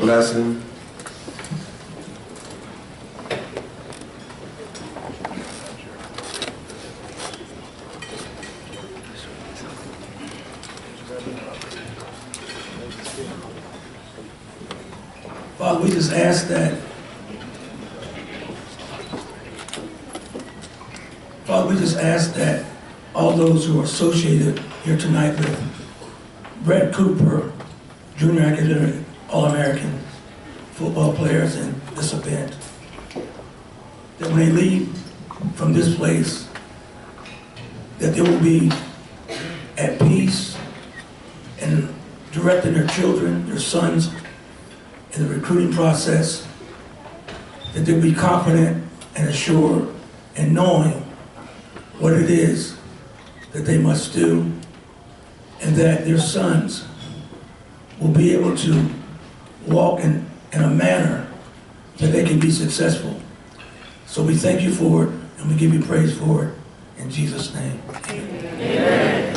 blessing. Father, we just ask that, all those who are associated here tonight with Bret Cooper, Junior Academic All-American football players in this event, that when they leave from this place, that they will be at peace and directing their children, their sons, in the recruiting process, that they'll be confident and assured and knowing what it is that they must do, and that their sons will be able to walk in a manner that they can be successful. So we thank you for it, and we give you praise for it, in Jesus' name. Amen.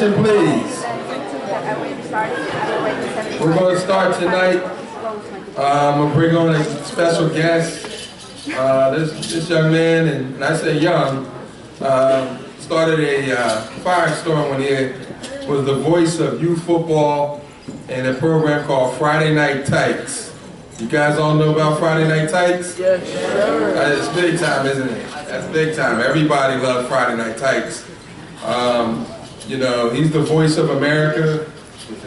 Please. We're going to start tonight. I'm going to bring on a special guest. This young man, and I say young, started a firestorm when he was the voice of youth football in a program called Friday Night Tykes. You guys all know about Friday Night Tykes? Yes, sir. It's big time, isn't it? That's big time. Everybody loves Friday Night Tykes. You know, he's the voice of America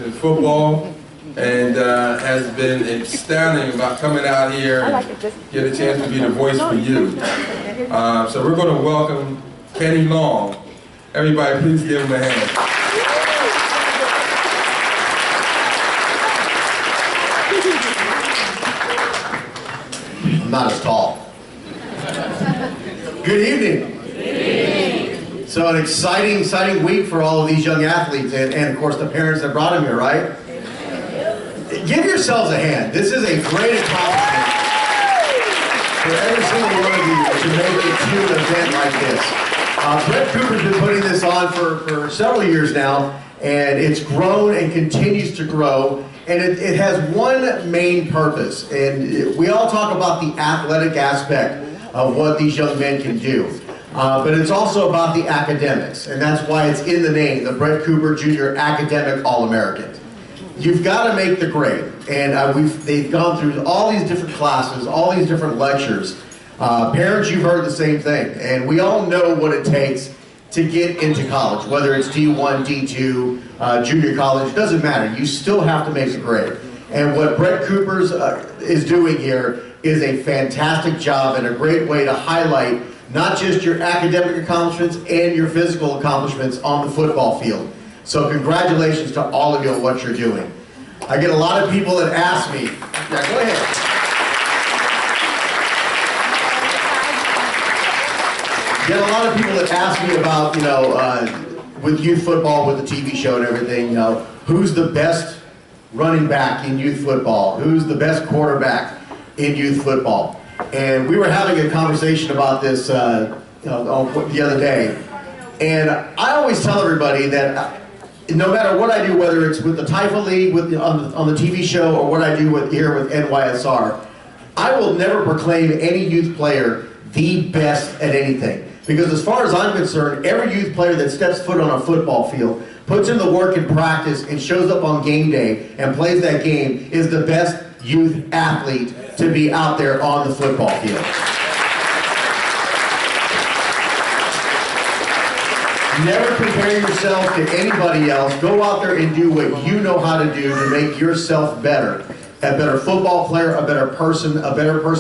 in football, and has been astounding about coming out here and get a chance to be the voice for you. So we're going to welcome Kenny Long. Everybody, please give him a hand. I'm not as tall. Good evening. So an exciting week for all of these young athletes and of course the parents that brought them here, right? Give yourselves a hand. This is a great accomplishment for every single one of you to make it to an event like this. Bret Cooper's been putting this on for several years now, and it's grown and continues to grow. And it has one main purpose, and we all talk about the athletic aspect of what these young men can do. But it's also about the academics, and that's why it's in the name, the Bret Cooper Jr. Academic All-American. You've got to make the grade, and they've gone through all these different classes, all these different lectures. Parents, you've heard the same thing, and we all know what it takes to get into college, whether it's D1, D2, junior college, it doesn't matter. You still have to make the grade. And what Bret Cooper's is doing here is a fantastic job and a great way to highlight not just your academic accomplishments and your physical accomplishments on the football field. So congratulations to all of you on what you're doing. I get a lot of people that ask me, yeah, go ahead. Get a lot of people that ask me about, with youth football, with the TV show and everything, who's the best running back in youth football? Who's the best quarterback in youth football? And we were having a conversation about this the other day. And I always tell everybody that no matter what I do, whether it's with the Taifa League, on the TV show, or what I do here with NYSR, I will never proclaim any youth player the best at anything. Because as far as I'm concerned, every youth player that steps foot on a football field, puts in the work and practice, and shows up on game day and plays that game is the best youth athlete to be out there on the football field. Never compare yourself to anybody else. Go out there and do what you know how to do to make yourself better. A better football player, a better person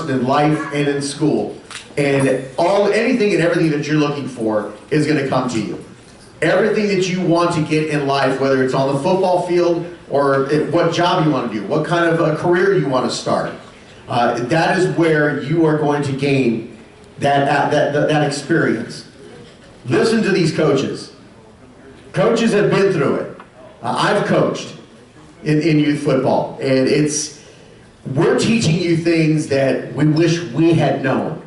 in life and in school. And anything and everything that you're looking for is going to come to you. Everything that you want to get in life, whether it's on the football field or what job you want to do, what kind of a career you want to start, that is where you are going to gain that experience. Listen to these coaches. Coaches have been through it. I've coached in youth football, and we're teaching you things that we wish we had known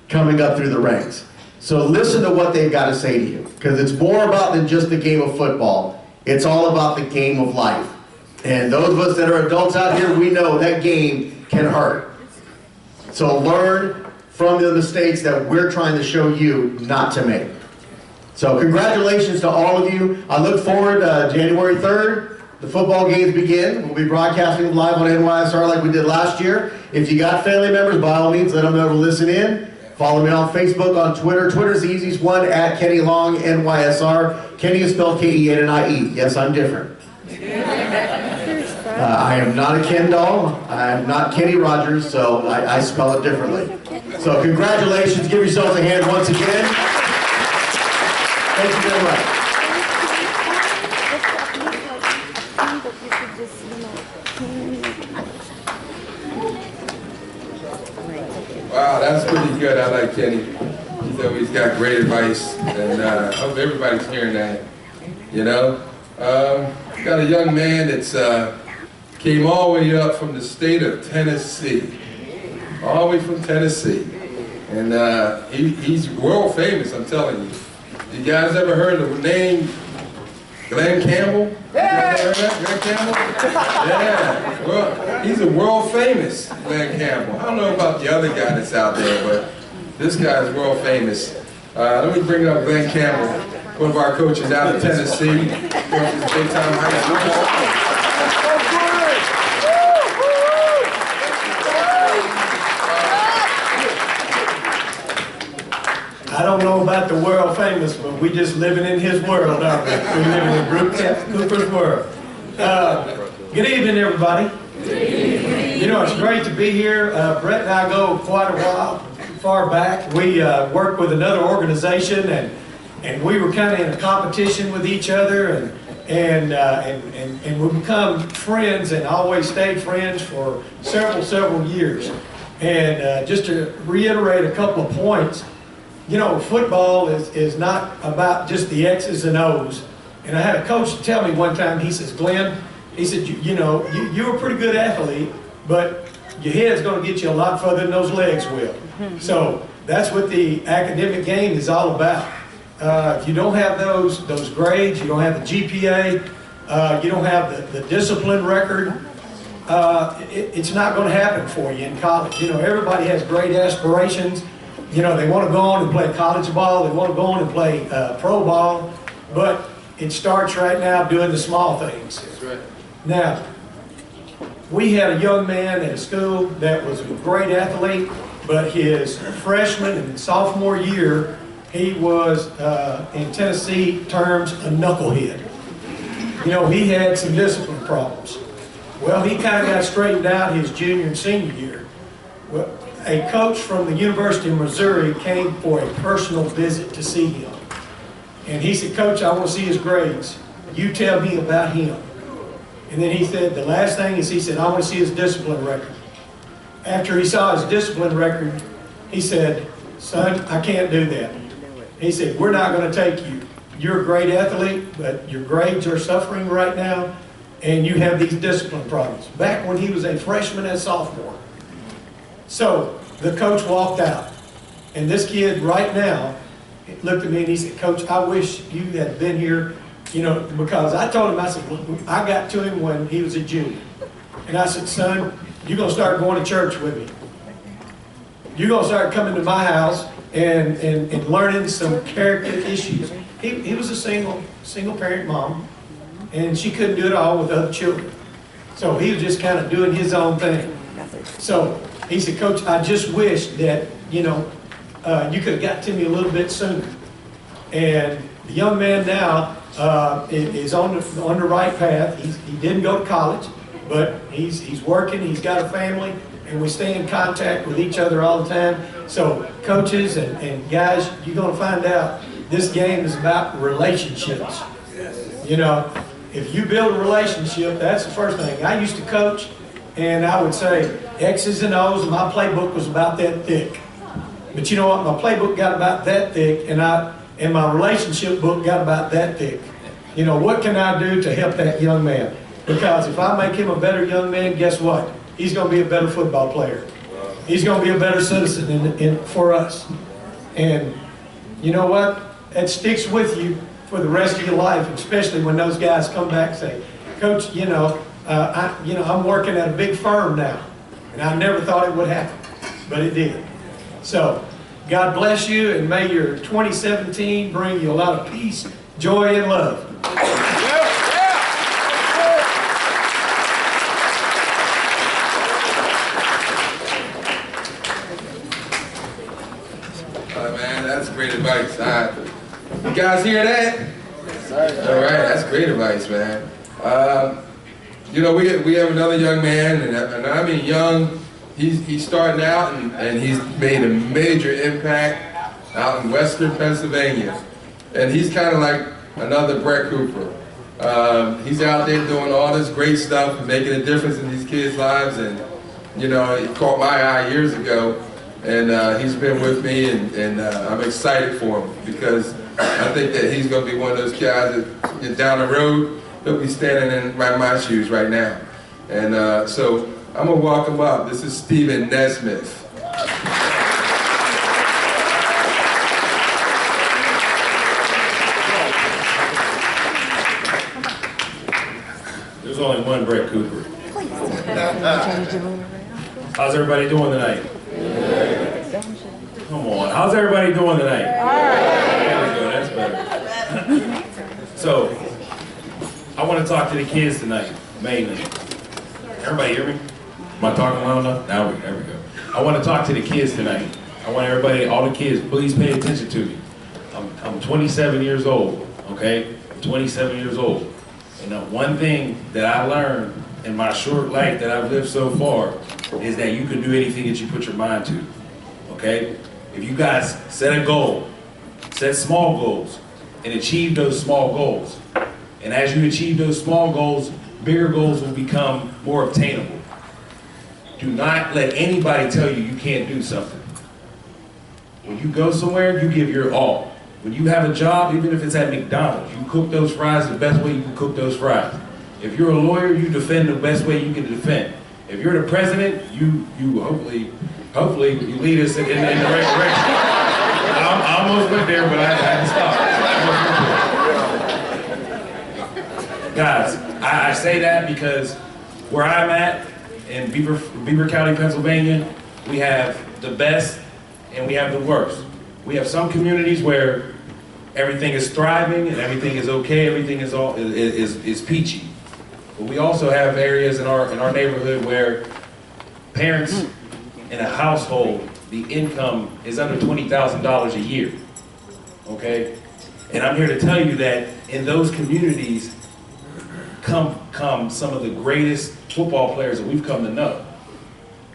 coming up through the ranks. So listen to what they've got to say to you, because it's more about than just the game of football. It's all about the game of life. And those of us that are adults out here, we know that game can hurt. So learn from the mistakes that we're trying to show you not to make. So congratulations to all of you. I look forward to January 3rd. The football games begin. We'll be broadcasting live on NYSR like we did last year. If you got family members, by all means, let them know to listen in. Follow me on Facebook, on Twitter. Twitter's the easiest one, at Kenny Long, NYSR. Kenny is spelled K-E-N-N-I-E. Yes, I'm different. I am not a Ken doll. I am not Kenny Rogers, so I spell it differently. So congratulations. Give yourselves a hand once again. Thank you very much. Wow, that's pretty good. I like Kenny. He's always got great advice, and I hope everybody's hearing that. Got a young man that's came all the way up from the state of Tennessee, all the way from Tennessee, and he's world famous. I'm telling you. You guys ever heard of the name Glenn Campbell? Yeah. You ever heard that? Glenn Campbell? Yeah. Well, he's a world famous Glenn Campbell. I don't know about the other guy that's out there, but this guy is world famous. Let me bring up Glenn Campbell, one of our coaches out of Tennessee, coaches big-time high school. I don't know about the world famous, but we just living in his world, aren't we? We living in Bret Cooper's world. Good evening, everybody. It's great to be here. Bret and I go quite a while, far back. We worked with another organization, and we were kind of in a competition with each other, and we become friends, and always stayed friends for several years. And just to reiterate a couple of points. Football is not about just the X's and O's. And I had a coach tell me one time, he says, Glenn, he said, you're a pretty good athlete, but your head's going to get you a lot further than those legs will. So that's what the academic game is all about. If you don't have those grades, you don't have the GPA, you don't have the discipline record, it's not going to happen for you in college. Everybody has great aspirations. you know, they want to go on and play college ball, they want to go on and play pro ball, but it starts right now doing the small things. That's right. Now, we had a young man at a school that was a great athlete, but his freshman and sophomore year, he was, in Tennessee terms, a knucklehead. You know, he had some discipline problems. Well, he kind of got straightened out his junior and senior year. Well, a coach from the University of Missouri came for a personal visit to see him. And he said, "Coach, I want to see his grades. You tell me about him." And then he said, the last thing is he said, "I want to see his discipline record." After he saw his discipline record, he said, "Son, I can't do that." He said, "We're not going to take you. You're a great athlete, but your grades are suffering right now, and you have these discipline problems." Back when he was a freshman and sophomore. So the coach walked out, and this kid right now looked at me and he said, "Coach, I wish you had been here, you know, because I told him," I said, I got to him when he was a junior. And I said, "Son, you're going to start going to church with me. You're going to start coming to my house and learning some character issues." He was a single parent mom, and she couldn't do it all with other children. So he was just kind of doing his own thing. So he said, "Coach, I just wish that, you know, you could have got to me a little bit sooner." And the young man now is on the right path. He didn't go to college, but he's working, he's got a family, and we stay in contact with each other all the time. So coaches and guys, you're going to find out this game is about relationships. You know, if you build a relationship, that's the first thing. I used to coach, and I would say X's and O's, and my playbook was about that thick. But you know what? My playbook got about that thick, and my relationship book got about that thick. You know, what can I do to help that young man? Because if I make him a better young man, guess what? He's going to be a better football player. He's going to be a better citizen for us. And you know what? That sticks with you for the rest of your life, especially when those guys come back and say, "Coach, you know, I'm working at a big firm now, and I never thought it would happen, but it did." So, God bless you, and may your 2017 bring you a lot of peace, joy, and love. Man, that's great advice. You guys hear that? All right, that's great advice, man. You know, we have another young man, and I mean young. He's starting out, and he's made a major impact out in Western Pennsylvania. And he's kind of like another Bret Cooper. He's out there doing all this great stuff and making a difference in these kids' lives. And you know, he caught my eye years ago, and he's been with me, and I'm excited for him because I think that he's going to be one of those guys that down the road, he'll be standing in my shoes right now. And so I'm going to walk him up. This is Stephen Nesmith. There's only one Bret Cooper. How's everybody doing tonight? Come on, how's everybody doing tonight? There we go, that's better. So, I want to talk to the kids tonight, mainly. Everybody hear me? Am I talking loud enough? There we go. I want to talk to the kids tonight. I want everybody, all the kids, please pay attention to me. I'm 27 years old, okay? I'm 27 years old. And the one thing that I learned in my short life that I've lived so far is that you can do anything that you put your mind to, okay? If you guys set a goal, set small goals, and achieve those small goals, and as you achieve those small goals, bigger goals will become more obtainable. Do not let anybody tell you you can't do something. When you go somewhere, you give your all. When you have a job, even if it's at McDonald's, you cook those fries the best way you can cook those fries. If you're a lawyer, you defend the best way you can defend. If you're the president, you hopefully you lead us in the right direction. I almost went there, but I had to stop. Guys, I say that because where I'm at in Beaver County, Pennsylvania, we have the best and we have the worst. We have some communities where everything is thriving and everything is okay, everything is peachy. But we also have areas in our neighborhood where parents in a household, the income is under $20,000 a year, okay? And I'm here to tell you that in those communities come some of the greatest football players that we've come to know.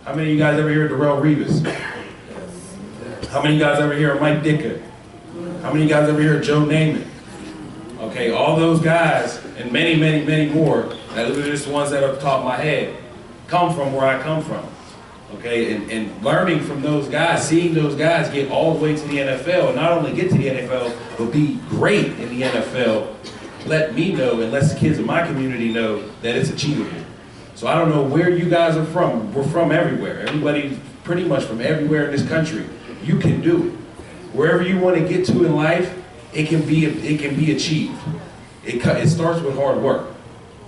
How many of you guys ever hear of Darrell Revis? How many of you guys ever hear of Mike Ditka? How many of you guys ever hear of Joe Namath? Okay, all those guys and many, many, many more, that are just the ones that are off the top of my head, come from where I come from. Okay, and learning from those guys, seeing those guys get all the way to the NFL, and not only get to the NFL, but be great in the NFL, let me know and let the kids in my community know that it's achievable. So I don't know where you guys are from. We're from everywhere. Everybody's pretty much from everywhere in this country. You can do it. Wherever you want to get to in life, it can be achieved. It starts with hard work.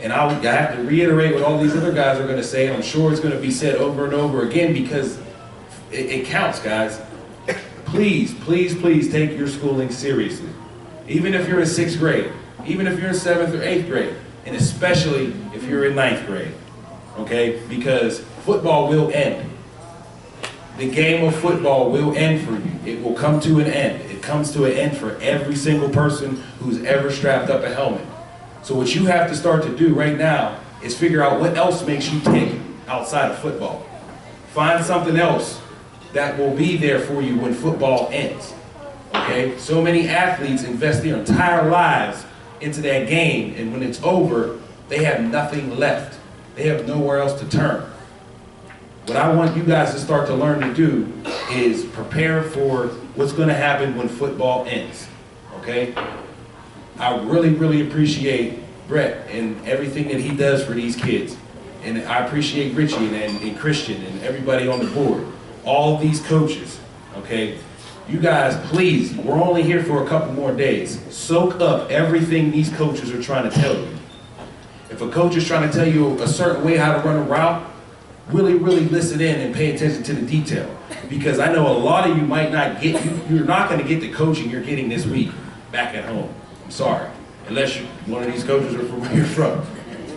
And I have to reiterate what all these other guys are going to say, and I'm sure it's going to be said over and over again because it counts, guys. Please, please, please take your schooling seriously. Even if you're in 6th grade, even if you're in 7th or 8th grade, and especially if you're in 9th grade, okay? Because football will end. The game of football will end for you. It will come to an end. It comes to an end for every single person who's ever strapped up a helmet. So what you have to start to do right now is figure out what else makes you tick outside of football. Find something else that will be there for you when football ends. Okay? So many athletes invest their entire lives into that game, and when it's over, they have nothing left. They have nowhere else to turn. What I want you guys to start to learn to do is prepare for what's going to happen when football ends. Okay? I really, really appreciate Bret and everything that he does for these kids. And I appreciate Richie and Christian and everybody on the board. All these coaches, okay? You guys, please, we're only here for a couple more days. Soak up everything these coaches are trying to tell you. If a coach is trying to tell you a certain way how to run a route, really, really listen in and pay attention to the detail. Because I know a lot of you might not get, you're not going to get the coaching you're getting this week back at home. I'm sorry. Unless one of these coaches are from where you're from.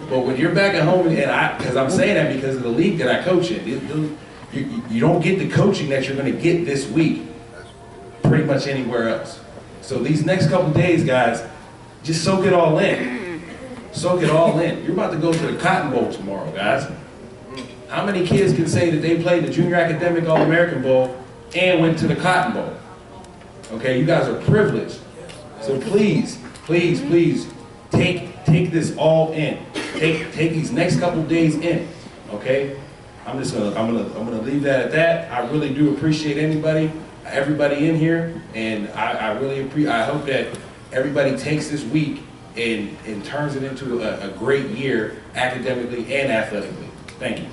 But when you're back at home, and because I'm saying that because of the league that I coach in, you don't get the coaching that you're going to get this week pretty much anywhere else. So these next couple days, guys, just soak it all in. Soak it all in. You're about to go to the Cotton Bowl tomorrow, guys. How many kids can say that they played the Junior Academic All-American Bowl and went to the Cotton Bowl? Okay, you guys are privileged. So please, please, please, take this all in. Take these next couple days in. Okay? I'm gonna leave that at that. I really do appreciate everybody in here, and I hope that everybody takes this week and turns it into a great year academically and athletically. Thank you.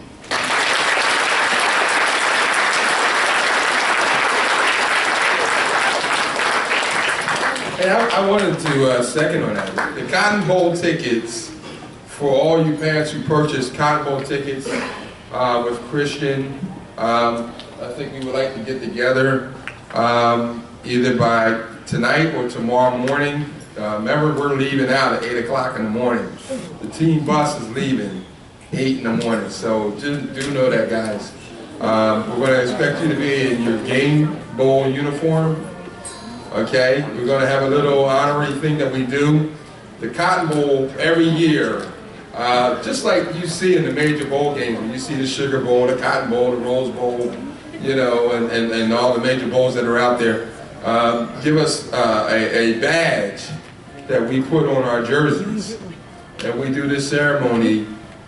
Hey, I wanted to second on that. The Cotton Bowl tickets, for all you parents who purchased Cotton Bowl tickets with Christian, I think we would like to get together either by tonight or tomorrow morning. Remember, we're leaving out at 8 o'clock in the morning. The team bus is leaving 8 in the morning, so just do know that, guys. We're going to expect you to be in your game bowl uniform. Okay, we're going to have a little honorary thing that we do. The Cotton Bowl every year, just like you see in the major bowl games, when you see the Sugar Bowl, the Cotton Bowl, the Rose Bowl, you know, and all the major bowls that are out there, give us a badge that we put on our jerseys. And we do this ceremony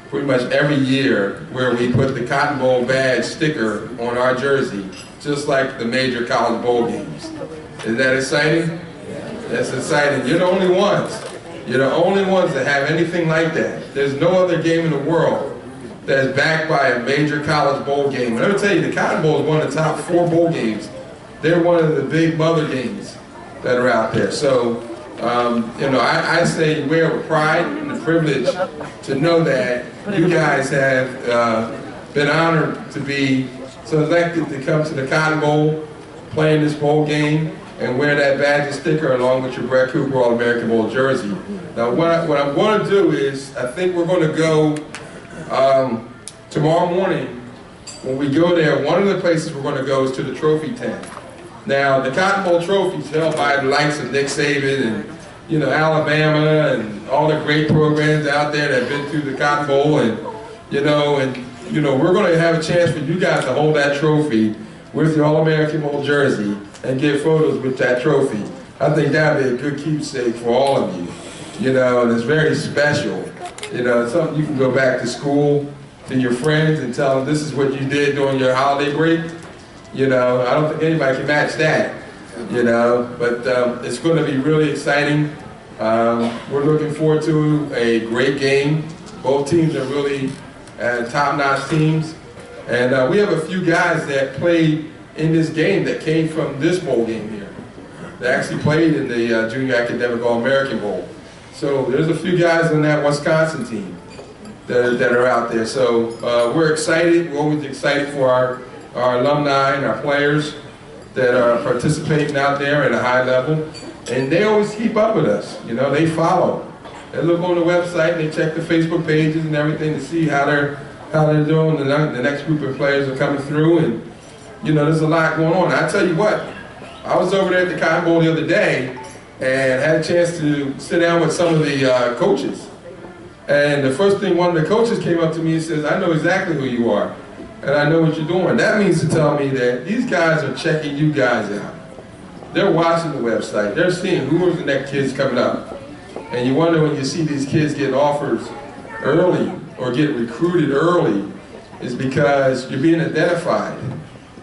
pretty much every year where we put the Cotton Bowl badge sticker on our jersey, just like the major college bowl games. Isn't that exciting? That's exciting. You're the only ones. You're the only ones that have anything like that. There's no other game in the world that's backed by a major college bowl game. And let me tell you, the Cotton Bowl is one of the top 4 bowl games. They're one of the big mother games that are out there. So, you know, I say wear with pride and the privilege to know that you guys have been honored to be selected to come to the Cotton Bowl. play in this bowl game and wear that badge and sticker along with your Bret Cooper All-American Bowl jersey. Now what I'm going to do is, I think we're going to go tomorrow morning. When we go there, one of the places we're going to go is to the trophy tent. Now, the Cotton Bowl trophy is held by the likes of Nick Saban and, you know, Alabama and all the great programs out there that have been through the Cotton Bowl, and we're going to have a chance for you guys to hold that trophy with your All-American Bowl jersey and get photos with that trophy. I think that would be a good keepsake for all of you, you know, and it's very special. You know, it's something you can go back to school to your friends and tell them this is what you did during your holiday break. You know, I don't think anybody can match that, you know, but it's going to be really exciting. We're looking forward to a great game. Both teams are really top-notch teams. And we have a few guys that played in this game that came from this bowl game here. They actually played in the Junior Academic All-American Bowl. So there's a few guys on that Wisconsin team that are out there. So we're excited. We're always excited for our alumni and our players that are participating out there at a high level. And they always keep up with us. You know, they follow. They look on the website and they check the Facebook pages and everything to see how they're doing. The next group of players are coming through, and you know, there's a lot going on. I tell you what, I was over there at the Cotton Bowl the other day and had a chance to sit down with some of the coaches. And the first thing, one of the coaches came up to me and says, "I know exactly who you are, and I know what you're doing." That means to tell me that these guys are checking you guys out. They're watching the website. They're seeing who are the next kids coming up. And you wonder when you see these kids get offers early or get recruited early, is because you're being identified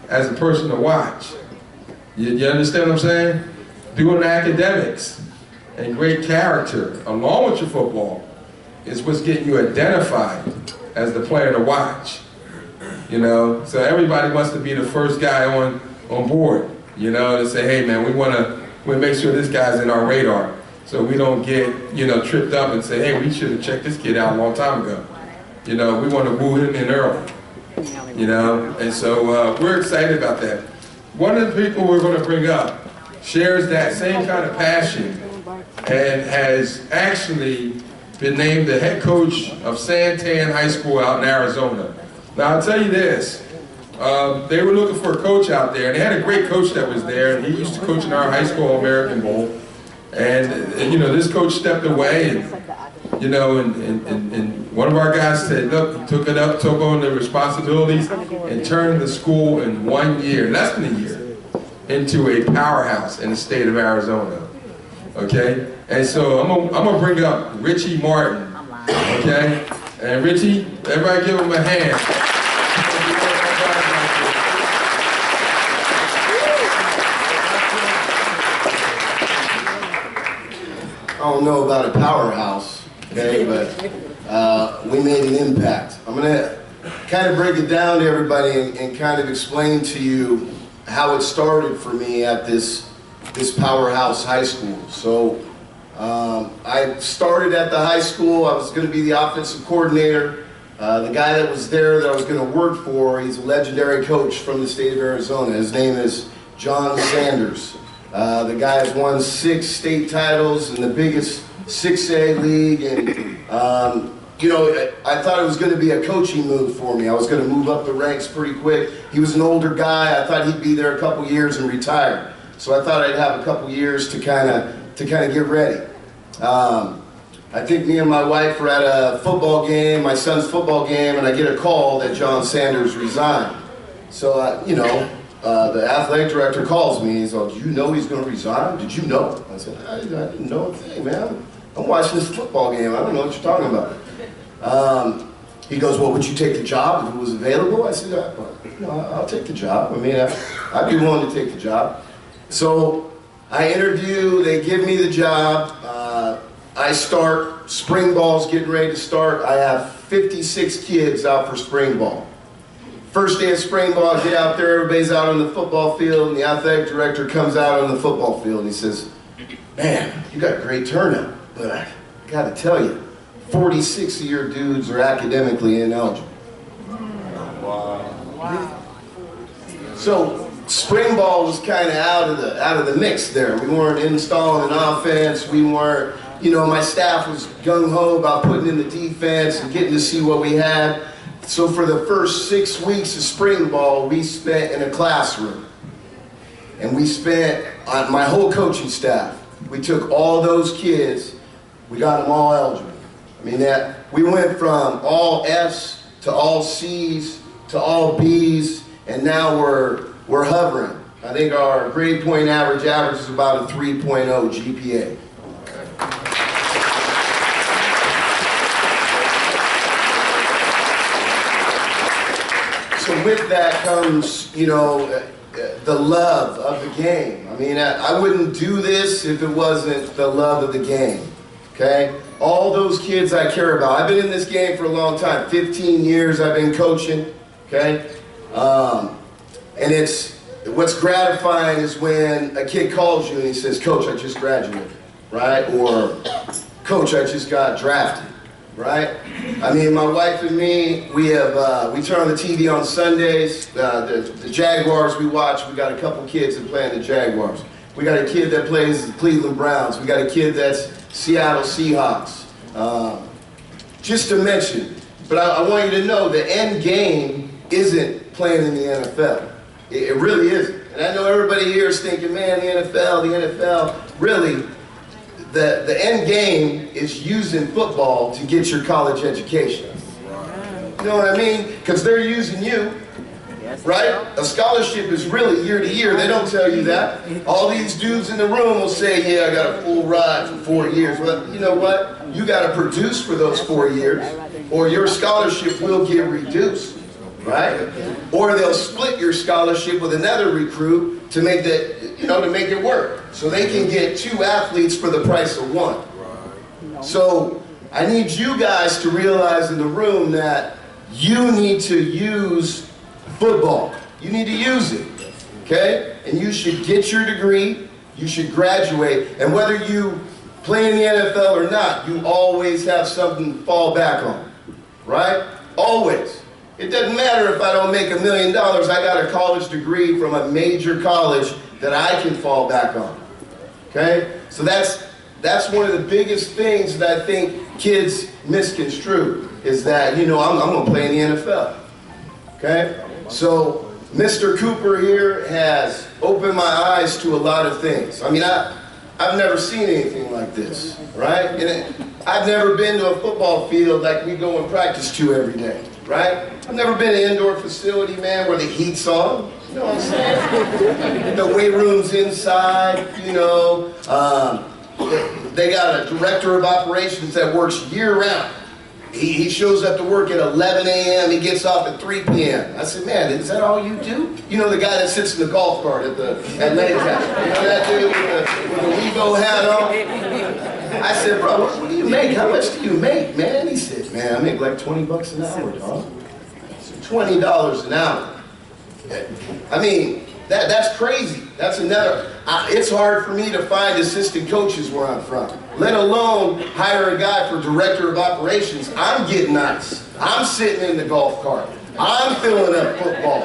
as a person to watch. You understand what I'm saying? Doing academics and great character along with your football is what's getting you identified as the player to watch. You know, so everybody wants to be the first guy on board, you know, to say, hey man, we want to make sure this guy's in our radar, so we don't get, you know, tripped up and say, hey, we should have checked this kid out a long time ago. You know, we want to woo him in early, you know, and so we're excited about that. One of the people we're going to bring up shares that same kind of passion and has actually been named the head coach of Santan High School out in Arizona. Now, I'll tell you this, they were looking for a coach out there, and they had a great coach that was there, and he used to coach in our high school All-American Bowl. And, you know, this coach stepped away, and, you know, and one of our guys said, look, he took on the responsibilities and turned the school in 1 year, less than a year, into a powerhouse in the state of Arizona, okay? And so I'm gonna bring up Richie Martin, okay? And Richie, everybody give him a hand. I don't know about a powerhouse, okay, but we made an impact. I'm gonna kind of break it down to everybody and kind of explain to you how it started for me at this powerhouse high school. So I started at the high school. I was going to be the offensive coordinator. The guy that was there that I was going to work for, he's a legendary coach from the state of Arizona. His name is John Sanders. The guy has won 6 state titles in the biggest 6A league, and you know, I thought it was going to be a coaching move for me. I was going to move up the ranks pretty quick. He was an older guy. I thought he'd be there a couple years and retire. So I thought I'd have a couple years to kind of get ready. I think me and my wife were at a football game, my son's football game, and I get a call that John Sanders resigned. So you know, the athletic director calls me. He's like, "Did you know he's going to resign? Did you know?" I said, I didn't know a thing, man. I'm watching this football game. I don't know what you're talking about. He goes, "Well, would you take the job if it was available?" I said, "I'll take the job. I mean, I'd be willing to take the job." So I interview, they give me the job. I start, spring ball's getting ready to start. I have 56 kids out for spring ball. First day of spring ball, I get out there, everybody's out on the football field, and the athletic director comes out on the football field and he says, "Man, you got great turnout, but I gotta tell you, 46 of your dudes are academically ineligible." Wow. So spring ball was kind of out of the mix there. We weren't installing an offense. We weren't, you know, my staff was gung-ho about putting in the defense and getting to see what we had. So for the first 6 weeks of spring ball, we spent in a classroom. And we spent, my whole coaching staff, we took all those kids, we got them all eligible. I mean, we went from all F's to all C's to all B's, and now we're hovering. I think our grade point average is about a 3.0 GPA. So with that comes, you know, the love of the game. I mean, I wouldn't do this if it wasn't the love of the game, okay? All those kids I care about. I've been in this game for a long time, 15 years I've been coaching, okay? And what's gratifying is when a kid calls you and he says, Coach, I just graduated, right? Or, Coach, I just got drafted, right? I mean, my wife and me, we turn on the TV on Sundays. The Jaguars we watch, we got a couple kids that play in the Jaguars. We got a kid that plays the Cleveland Browns. We got a kid that's Seattle Seahawks. Just to mention, but I want you to know the end game isn't playing in the NFL. It really isn't. And I know everybody here is thinking, man, the NFL, really, the end game is using football to get your college education. You know what I mean? Because they're using you, right? A scholarship is really year to year. They don't tell you that. All these dudes in the room will say, yeah, I got a full ride for 4 years. Well, you know what? You got to produce for those 4 years, or your scholarship will get reduced, right? Or they'll split your scholarship with another recruit to make that, you know, to make it work. So they can get 2 athletes for the price of 1. So I need you guys to realize in the room that you need to use football. You need to use it, okay? And you should get your degree, you should graduate, and whether you play in the NFL or not, you always have something to fall back on, right? Always. It doesn't matter if I don't make $1 million, I got a college degree from a major college that I can fall back on, okay? So that's one of the biggest things that I think kids misconstrue, is that, you know, I'm going to play in the NFL, okay? So Mr. Cooper here has opened my eyes to a lot of things. I mean, I've never seen anything like this, right? And I've never been to a football field like we go and practice to every day, right? I've never been to an indoor facility, man, where the heat's on. You know what I'm saying? The weight room's inside, you know. They got a director of operations that works year-round. He shows up to work at 11 a.m., he gets off at 3 p.m. I said, man, is that all you do? You know the guy that sits in the golf cart at Lancaster? You know that dude with the Lego hat on? I said, bro, what do you make? How much do you make, man? He said, man, I make like 20 bucks an hour, dog. $20 an hour. I mean, that's crazy. That's another. It's hard for me to find assistant coaches where I'm from, let alone hire a guy for director of operations. I'm getting nice. I'm sitting in the golf cart. I'm filling up football.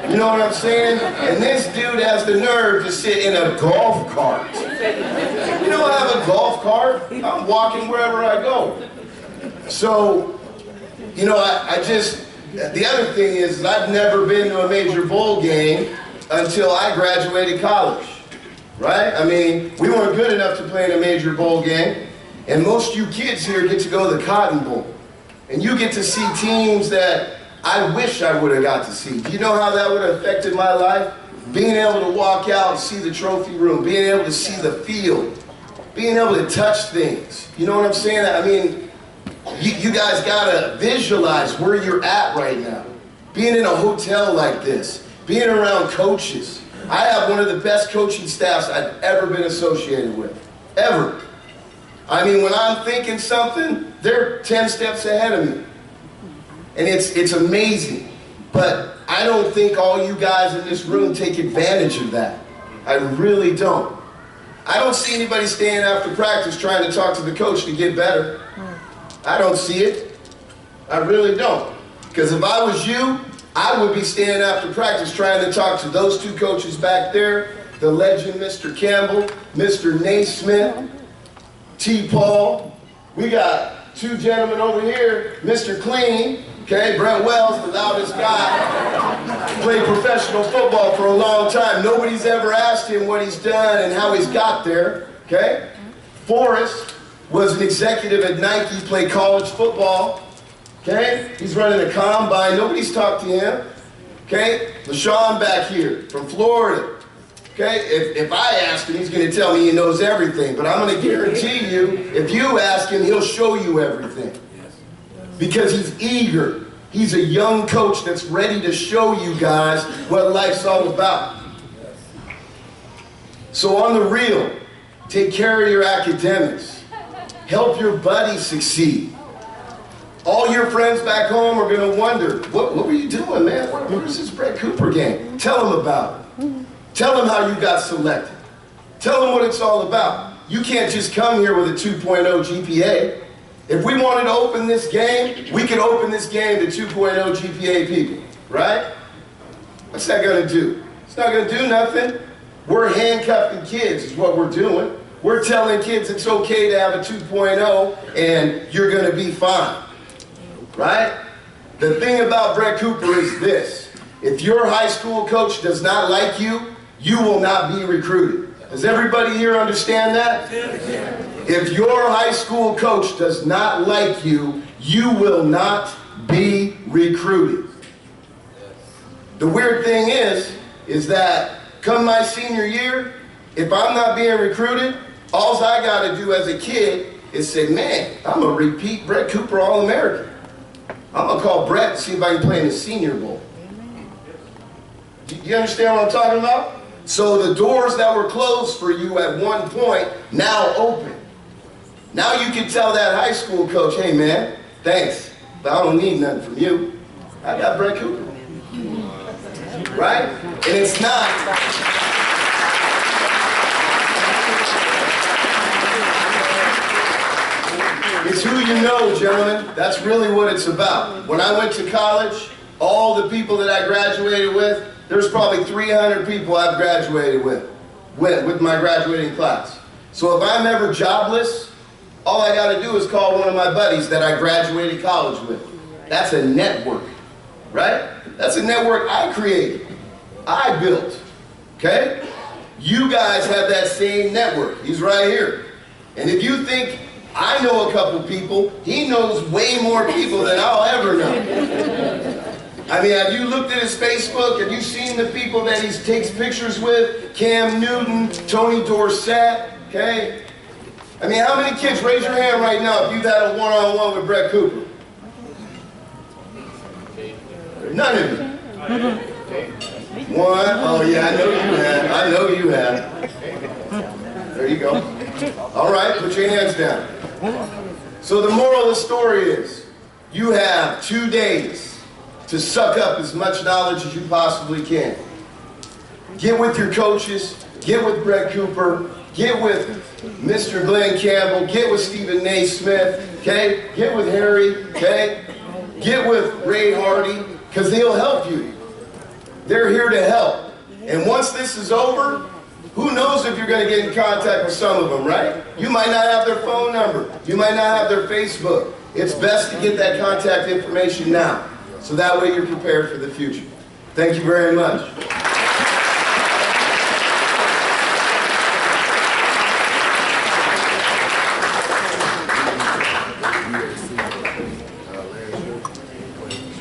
You know what I'm saying? And this dude has the nerve to sit in a golf cart. You know, I have a golf cart. I'm walking wherever I go. So, you know, the other thing is I've never been to a major bowl game until I graduated college, right? I mean, we weren't good enough to play in a major bowl game, and most of you kids here get to go to the Cotton Bowl, and you get to see teams that I wish I would have got to see. Do you know how that would have affected my life? Being able to walk out and see the trophy room, being able to see the field, being able to touch things. You know what I'm saying? I mean, you guys gotta visualize where you're at right now. Being in a hotel like this, being around coaches. I have one of the best coaching staffs I've ever been associated with, ever. I mean, when I'm thinking something, they're 10 steps ahead of me. And it's amazing. But I don't think all you guys in this room take advantage of that. I really don't. I don't see anybody staying after practice trying to talk to the coach to get better. I don't see it. I really don't. Because if I was you, I would be standing after practice trying to talk to those two coaches back there, the legend Mr. Campbell, Mr. Naismith, T. Paul. We got two gentlemen over here, Mr. Clean, okay, Bret Wells, the loudest guy, played professional football for a long time. Nobody's ever asked him what he's done and how he's got there, okay? Forrest was an executive at Nike, played college football, okay? He's running a combine, nobody's talked to him, okay? LaShawn back here from Florida, okay? If I ask him, he's gonna tell me he knows everything, but I'm gonna guarantee you, if you ask him, he'll show you everything. Because he's eager. He's a young coach that's ready to show you guys what life's all about. So on the real, take care of your academics. Help your buddies succeed. All your friends back home are going to wonder, what were you doing, man? Where's this Bret Cooper game? Tell them about it. Tell them how you got selected. Tell them what it's all about. You can't just come here with a 2.0 GPA. If we wanted to open this game, we could open this game to 2.0 GPA people, right? What's that going to do? It's not going to do nothing. We're handcuffing kids is what we're doing. We're telling kids it's okay to have a 2.0 and you're going to be fine, right? The thing about Bret Cooper is this. If your high school coach does not like you, you will not be recruited. Does everybody here understand that? If your high school coach does not like you, you will not be recruited. The weird thing is that come my senior year, if I'm not being recruited, all I got to do as a kid is say, man, I'm going to repeat Bret Cooper All-American. I'm going to call Bret and see if I can play in the Senior Bowl. Do you understand what I'm talking about? So the doors that were closed for you at one point now open. Now you can tell that high school coach, hey man, thanks, but I don't need nothing from you. I got Bret Cooper. Right? And it's not. It's who you know, gentlemen. That's really what it's about. When I went to college, all the people that I graduated with, there's probably 300 people I've graduated with my graduating class. So if I'm ever jobless, all I got to do is call one of my buddies that I graduated college with. That's a network, right? That's a network I created, I built, okay? You guys have that same network. He's right here. And if you think I know a couple people, he knows way more people than I'll ever know. I mean, have you looked at his Facebook? Have you seen the people that he takes pictures with? Cam Newton, Tony Dorsett, okay? I mean, how many kids, raise your hand right now if you've had a one-on-one with Bret Cooper? None of you. One, oh yeah, I know you have. I know you have. There you go. All right, put your hands down. So the moral of the story is, you have 2 days to suck up as much knowledge as you possibly can. Get with your coaches, get with Bret Cooper, get with Mr. Glenn Campbell, get with Stephen Naismith, okay? Get with Harry, okay? Get with Ray Hardy, because they'll help you. They're here to help. And once this is over, who knows if you're going to get in contact with some of them, right? You might not have their phone number. You might not have their Facebook. It's best to get that contact information now. So that way you're prepared for the future. Thank you very much.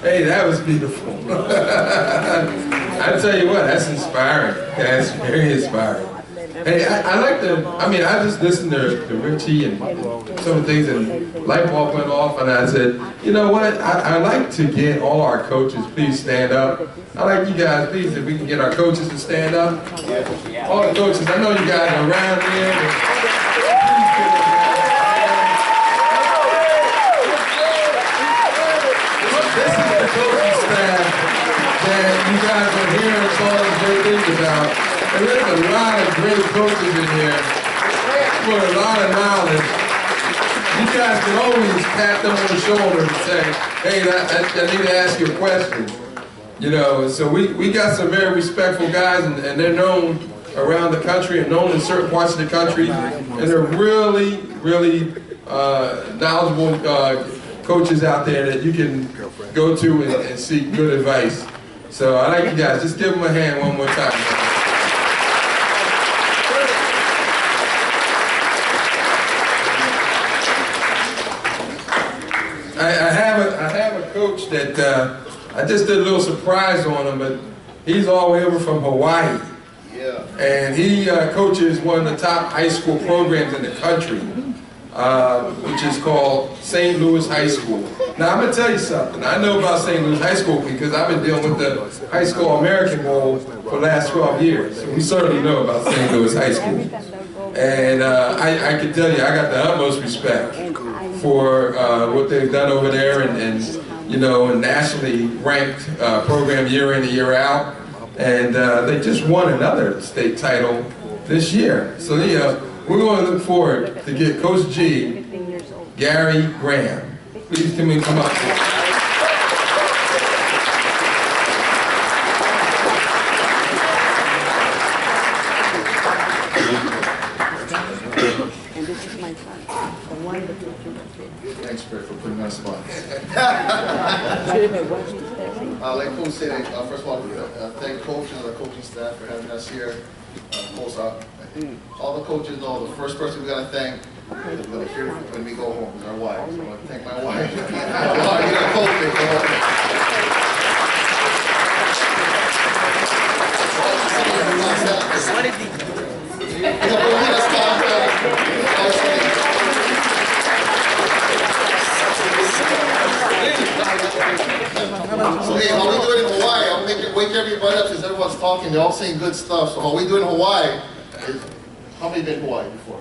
Hey, that was beautiful. I tell you what, that's inspiring. That's very inspiring. Hey, I like I just listened to Richie and some of the things, and light bulb went off, and I said, you know what, I like to get all our coaches, please stand up. I like you guys, please, if we can get our coaches to stand up. All the coaches, I know you guys are around here. This is the coaching staff that you guys are hearing us all these great things about. And there's a lot of great coaches in here with a lot of knowledge. You guys can always pat them on the shoulder and say, hey, I need to ask you a question. You know, so we got some very respectful guys, and they're known around the country and known in certain parts of the country, and they're really, really knowledgeable coaches out there that you can go to and seek good advice. So I like you guys. Just give them a hand one more time. I have a coach that I just did a little surprise on him, but he's all the way over from Hawaii. Yeah. And he coaches one of the top high school programs in the country, which is called St. Louis High School. Now I'm going to tell you something. I know about St. Louis High School because I've been dealing with the High School American Bowl for the last 12 years. So we certainly know about St. Louis High School. And I can tell you, I got the utmost respect for what they've done over there, and you know, a nationally ranked program year in and year out. And they just won another state title this year. So we're going to look forward to get Coach G, Gary Graham. Please come up. Thanks, Bret, for putting me on the spot. Like Coach said, first of all, thank Coach and the coaching staff for having us here. Of course, all the coaches know the first person we got to thank is going to hear when we go home is our wives. So I want to thank my wife. You got coaching. So hey, how we doing in Hawaii? I'm gonna wake everybody up since everyone's talking. They're all saying good stuff. So how we doing in Hawaii is, how many been in Hawaii before?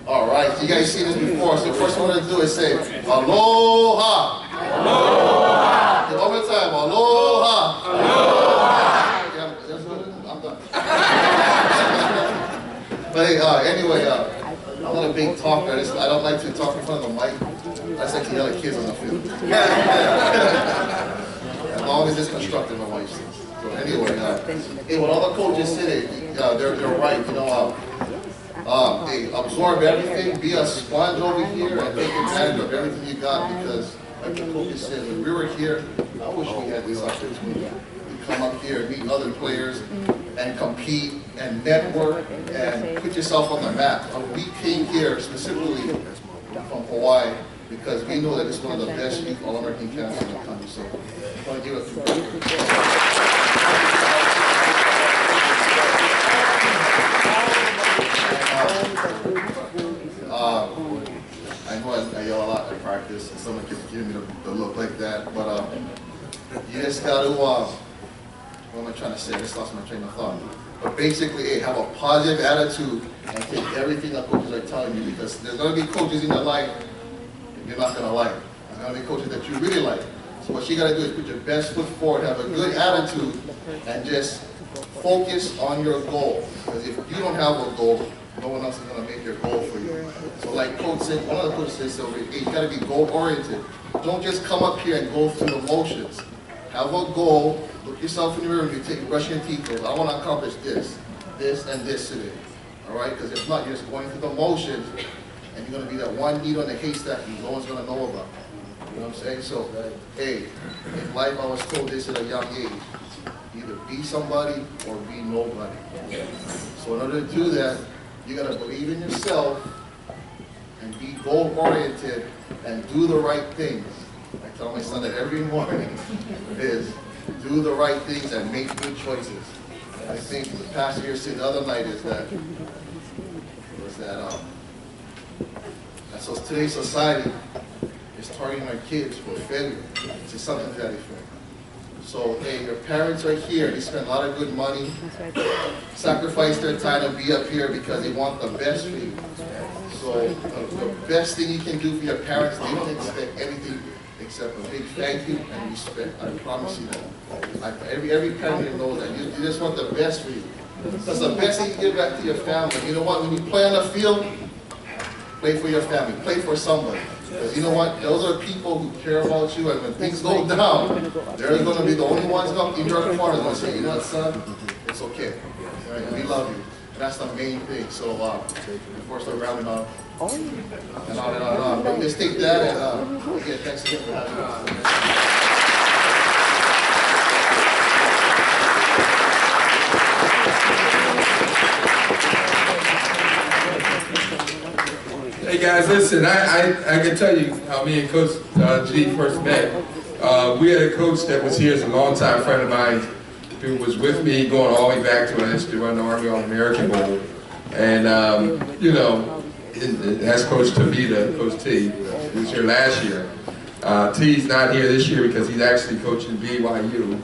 All right, so you guys seen this before. So the first one to do is say aloha. Aloha. Okay, one more time. Aloha. Aloha. Yeah, that's good. I'm done. But hey, anyway, I'm not a big talker. I don't like to talk in front of the mic. I just like to yell at kids on the field. As long as it's constructive, my wife says. So anyway, hey, what all the coaches said, they're right. You know, hey, absorb everything, be a sponge over here, and take advantage of everything you got. Because, like the coaches said, when we were here, I wish we had this opportunity to come up here and meet other players and compete and network and put yourself on the map. We came here specifically from Hawaii because we know that it's one of the best youth All-American camps in the country. So I want to give it to Bret. I know I yell a lot at practice, and someone keeps giving me the look like that, but you just got to, what am I trying to say? I just lost my train of thought. But basically, hey, have a positive attitude and take everything that coaches are telling you, because there's going to be coaches in your life you're not going to like. There's going to be coaches that you really like. So what you got to do is put your best foot forward, have a good attitude, and just focus on your goal. Because if you don't have a goal, no one else is going to make your goal for you. So like Coach said, one of the coaches said, so, hey, you got to be goal-oriented. Don't just come up here and go through the motions. Have a goal. Look yourself in the mirror. You brush your teeth. I want to accomplish this, and this today. All right? Because if not, you're just going through the motions, and you're going to be that one needle in the haystack no one's going to know about. You know what I'm saying? So, hey, in life I was told this at a young age. Either be somebody or be nobody. So in order to do that, you got to believe in yourself and be goal-oriented and do the right things. I tell my son that every morning is do the right things and make good choices. And I think the pastor here said the other night is that so today's society is targeting our kids for failure. It's something to that effect. So, hey, your parents are here. They spend a lot of good money, sacrifice their time to be up here because they want the best for you. So, the best thing you can do for your parents, they don't expect anything except a big thank you and respect. I promise you that. Every parent knows that. You just want the best for you. That's the best thing you give back to your family. You know what? When you play on the field, play for your family. Play for somebody. Because you know what? Those are people who care about you, and when things go down, they're going to be the only ones in your corner going to say, you know what, son? It's okay. Right? We love you. That's the main thing. So, before I start rounding up, and on. But let's take that, and again, thanks again for having us. Hey guys, listen, I can tell you how me and Coach G first met. We had a coach that was here as a longtime friend of mine who was with me going all the way back to when I used to run the Army All-American Bowl. And, you know, that's Coach Tavita, Coach T, who was here last year. T's not here this year because he's actually coaching BYU.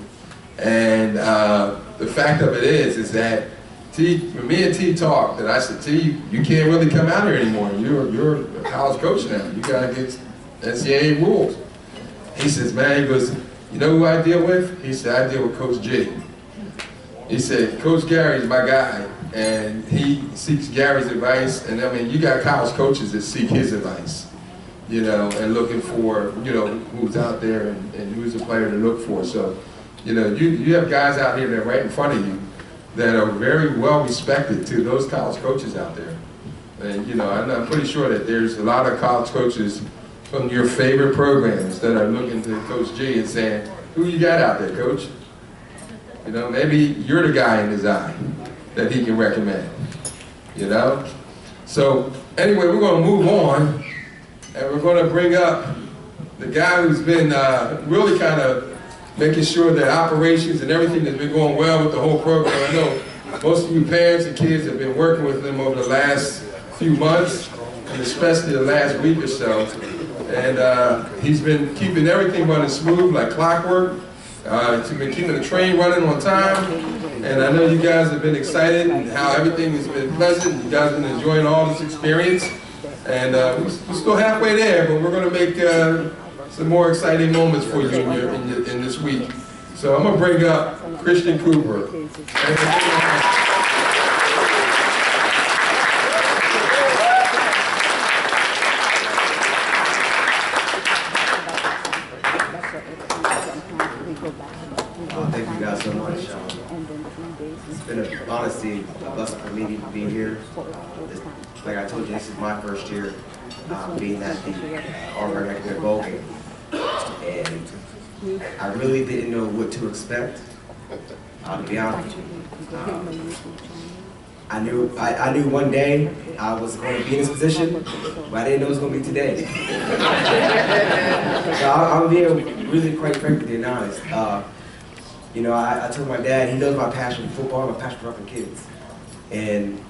And the fact of it is that when me and T talked, and I said, T, you can't really come out here anymore. You're a college coach now. You gotta get NCAA rules. He says, man, he goes, you know who I deal with? He said, I deal with Coach G. He said, Coach Gary's my guy, and he seeks Gary's advice. And I mean, you got college coaches that seek his advice, you know, and looking for, you know, who's out there and who's the player to look for. So, you know, you have guys out here that are right in front of you that are very well respected to those college coaches out there. And you know, I'm pretty sure that there's a lot of college coaches from your favorite programs that are looking to Coach G and saying, who you got out there, Coach? You know, maybe you're the guy in his eye that he can recommend, you know? So anyway, we're gonna move on, and we're gonna bring up the guy who's been really kind of making sure that operations and everything has been going well with the whole program. I know most of you parents and kids have been working with them over the last few months, and especially the last week or so. And he's been keeping everything running smooth like clockwork. He's been keeping the train running on time. And I know you guys have been excited and how everything has been pleasant. You guys have been enjoying all this experience. And we're still halfway there, but we're going to make some more exciting moments for you in this week. So I'm going to bring up Christian Cooper. Thank you guys so much. It's been an honestly a blessing for me to be here. Like I told you, this is my first year being at the All-American Bowl game. And I really didn't know what to expect, to be honest with you. I knew one day I was going to be in this position, but I didn't know it was going to be today. So I'm being really quite frank with you and honest. You know, I told my dad, he knows my passion for football, my passion for helping kids. And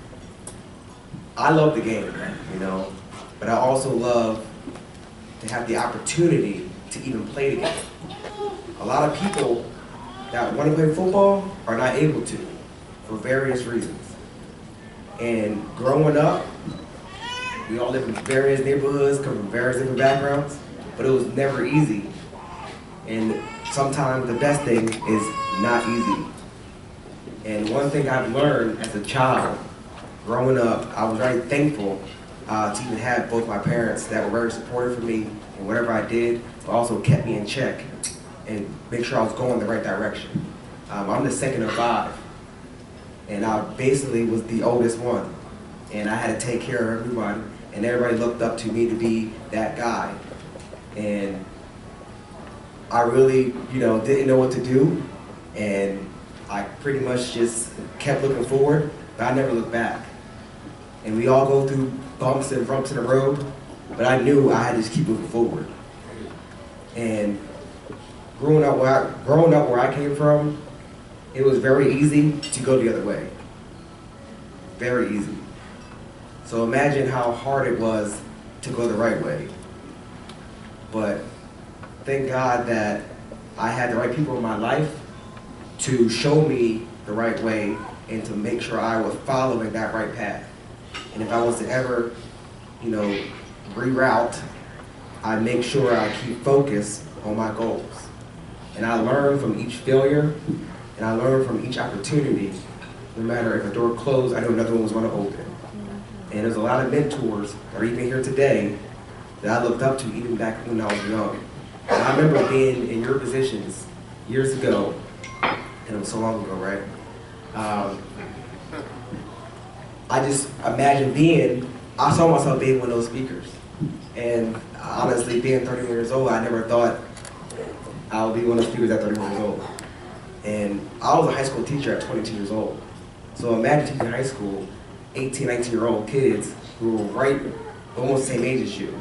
I love the game, you know, but I also love to have the opportunity to even play the game. A lot of people that want to play football are not able to for various reasons. And growing up, we all live in various neighborhoods, come from various different backgrounds, but it was never easy. And sometimes the best thing is not easy. And one thing I've learned as a child, growing up, I was very thankful to even have both my parents that were very supportive for me in whatever I did, but also kept me in check and make sure I was going the right direction. I'm the second of 5, and I basically was the oldest one, and I had to take care of everyone, and everybody looked up to me to be that guy. And I really, you know, didn't know what to do, and I pretty much just kept looking forward, but I never looked back. And we all go through bumps and bumps in the road, but I knew I had to just keep moving forward. And growing up where I came from, it was very easy to go the other way. Very easy. So imagine how hard it was to go the right way. But thank God that I had the right people in my life to show me the right way and to make sure I was following that right path. And if I was to ever, you know, reroute, I make sure I keep focused on my goals. And I learn from each failure, and I learn from each opportunity. No matter if a door closed, I know another one was going to open. And there's a lot of mentors that are even here today that I looked up to even back when I was young. And I remember being in your positions years ago, and it was so long ago, right? I just imagined I saw myself being one of those speakers. And honestly, being 31 years old, I never thought I would be one of those speakers at 31 years old. And I was a high school teacher at 22 years old. So imagine teaching high school, 18, 19-year-old kids who were right almost the same age as you.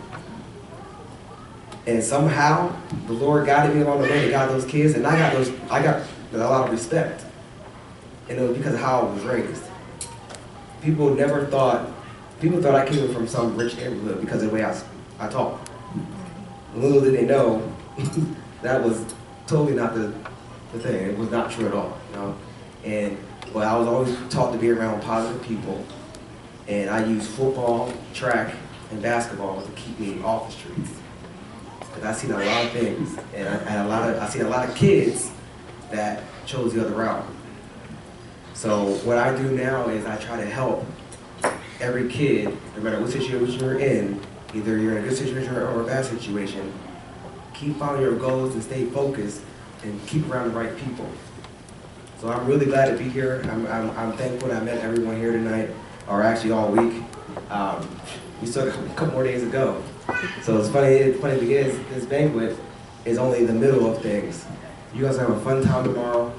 And somehow, the Lord guided me along the way to guide those kids, and I got a lot of respect. And it was because of how I was raised. People thought I came from some rich neighborhood because of the way I talk. Little did they know, that was totally not the thing. It was not true at all, you know? But I was always taught to be around positive people, and I used football, track, and basketball to keep me off the streets. Because I've seen a lot of things, and I've seen a lot of kids that chose the other route. So what I do now is I try to help every kid, no matter what situation you're in, either you're in a good situation or a bad situation, keep following your goals and stay focused and keep around the right people. So I'm really glad to be here. I'm thankful that I met everyone here tonight, or actually all week. We still got a couple more days to go. So it's funny thing is, this banquet is only the middle of things. You guys have a fun time tomorrow.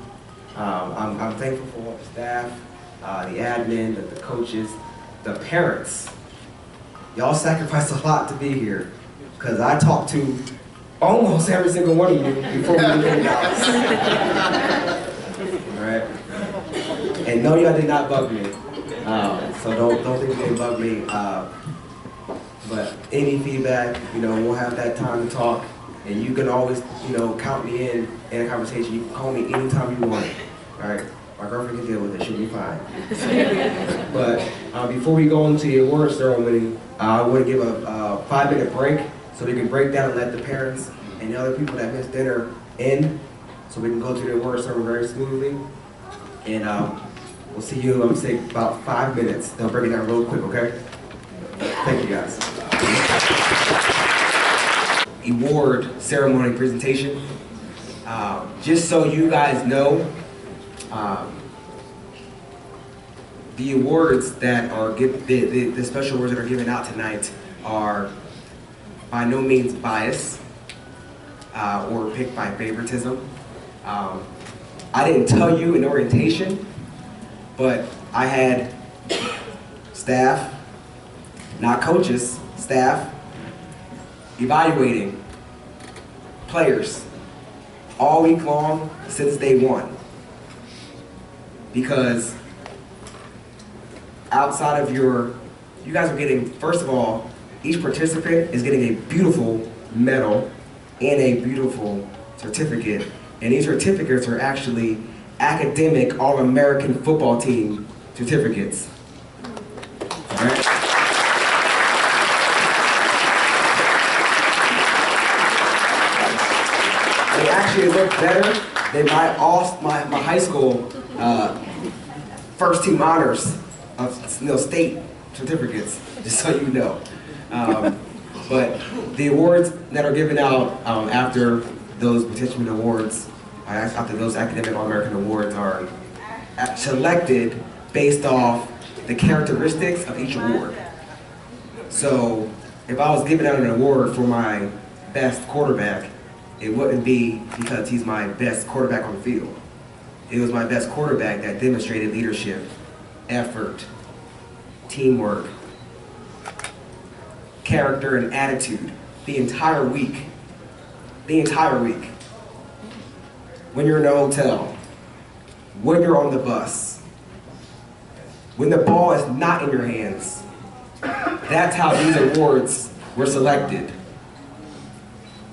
I'm thankful for all the staff, the admin, the coaches, the parents. Y'all sacrificed a lot to be here, because I talked to almost every single one of you before we came in the house. All right? And no, y'all did not bug me. So don't think you didn't bug me. But any feedback, we'll have that time to talk. And you can always, count me in a conversation. You can call me anytime you want. All right? My girlfriend can deal with it. She'll be fine. But before we go into the award ceremony, I want to give a 5-minute break so we can break down and let the parents and the other people that missed dinner in, so we can go to the award ceremony very smoothly. And we'll see you, I'm going to say, about 5 minutes. They'll break it down real quick, okay? Thank you, guys. Award ceremony presentation. Just so you guys know, the awards that are the special awards that are given out tonight are by no means biased or picked by favoritism. I didn't tell you in orientation, but I had staff, not coaches, staff, evaluating players all week long since day one. Because outside of you guys are getting, first of all, each participant is getting a beautiful medal and a beautiful certificate. And these certificates are actually academic All-American football team certificates. All right? They actually look better than my high school first team honors of state certificates, just so you know. But the awards that are given out after those participant awards, after those academic All-American awards, are selected based off the characteristics of each award. So if I was giving out an award for my best quarterback, it wouldn't be because he's my best quarterback on the field. It was my best quarterback that demonstrated leadership, effort, teamwork, character, and attitude the entire week. The entire week. When you're in a hotel, when you're on the bus, when the ball is not in your hands. That's how these awards were selected.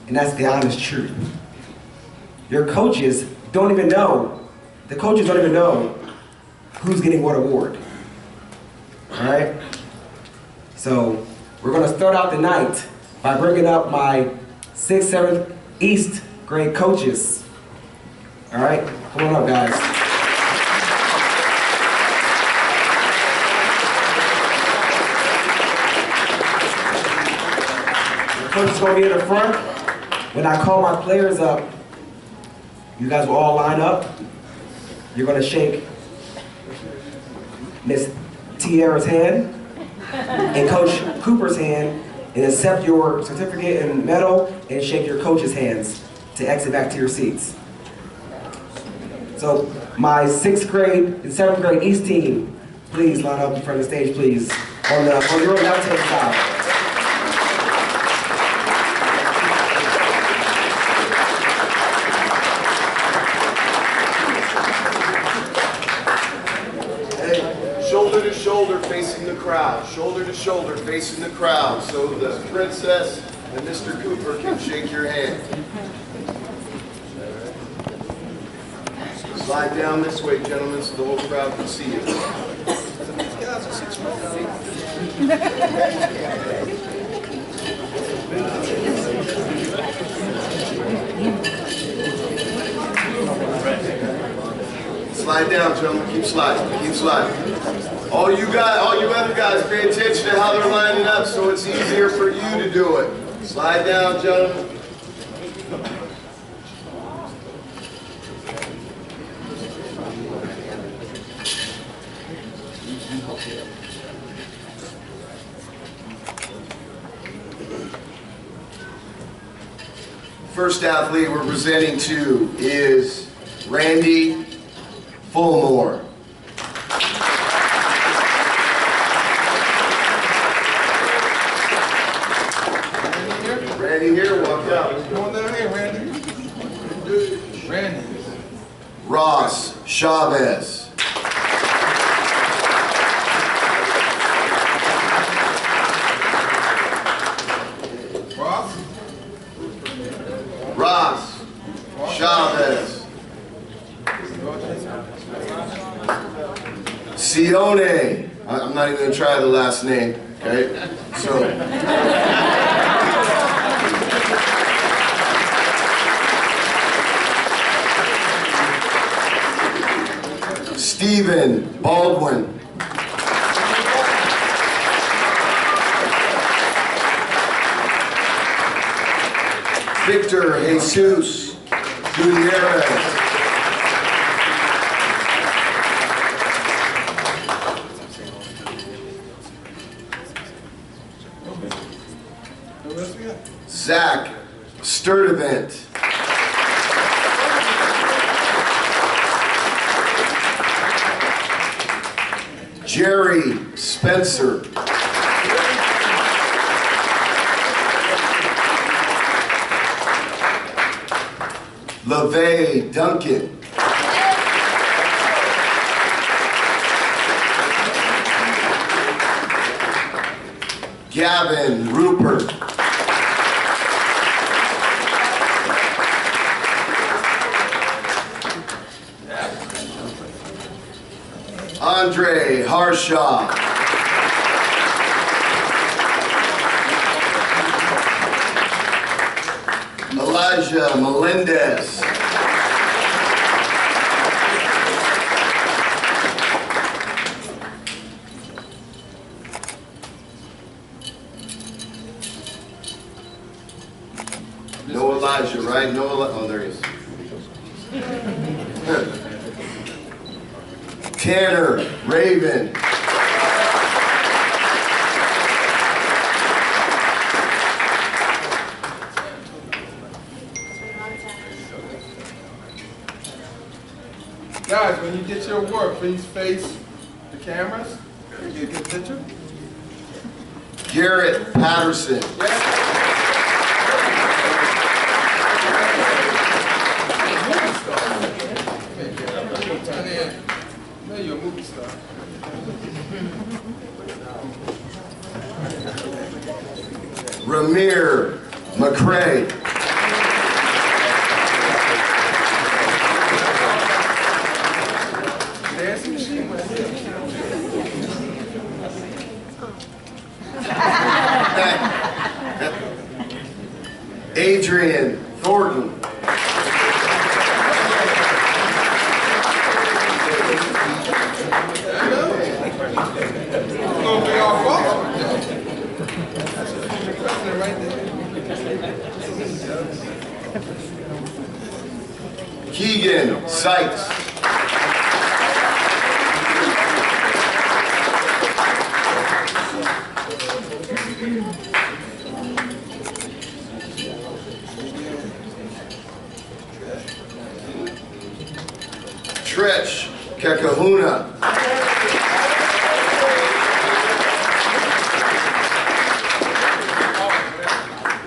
And that's the honest truth. Your coaches don't even know, the coaches don't even know who's getting what award. All right? So we're gonna start out the night by bringing up my 6th, 7th East grade coaches. All right, come on up, guys. Coach is going to be in the front. When I call my players up, you guys will all line up. You're going to shake Miss Tierra's hand and Coach Cooper's hand and accept your certificate and medal and shake your coach's hands to exit back to your seats. So my 6th grade and 7th grade East team, please line up in front of the stage, please, on your left-hand side. Shoulder to shoulder facing the crowd. Shoulder to shoulder facing the crowd so the princess and Mr. Cooper can shake your hand. Slide down this way, gentlemen, so the whole crowd can see you. Slide down, gentlemen. Keep sliding. Keep sliding. All you other guys, pay attention to how they're lining up so it's easier for you to do it. Slide down, gentlemen. First athlete we're presenting to is Randy Fulmore. Randy here, walk out. What's going down here, Randy? Randy. Ross Chavez. Ross Chavez. Sione. I'm not even going to try the last name, okay? So. Stephen Baldwin. Victor Jesus Gutierrez. Zach Sturdivant. Jerry Spencer. LaVey Duncan. Gavin Rupert. Andre Harshaw. Elijah Melendez. No Elijah, right? No Elijah. Oh, there he is. Tanner Raven. Guys, when you get your award, please face the cameras. Can you get a good picture? Garrett Patterson. You're a movie star. Ramir McCray. Dancing machine. Adrian Thornton. Christian Sykes. Trish Kekahuna.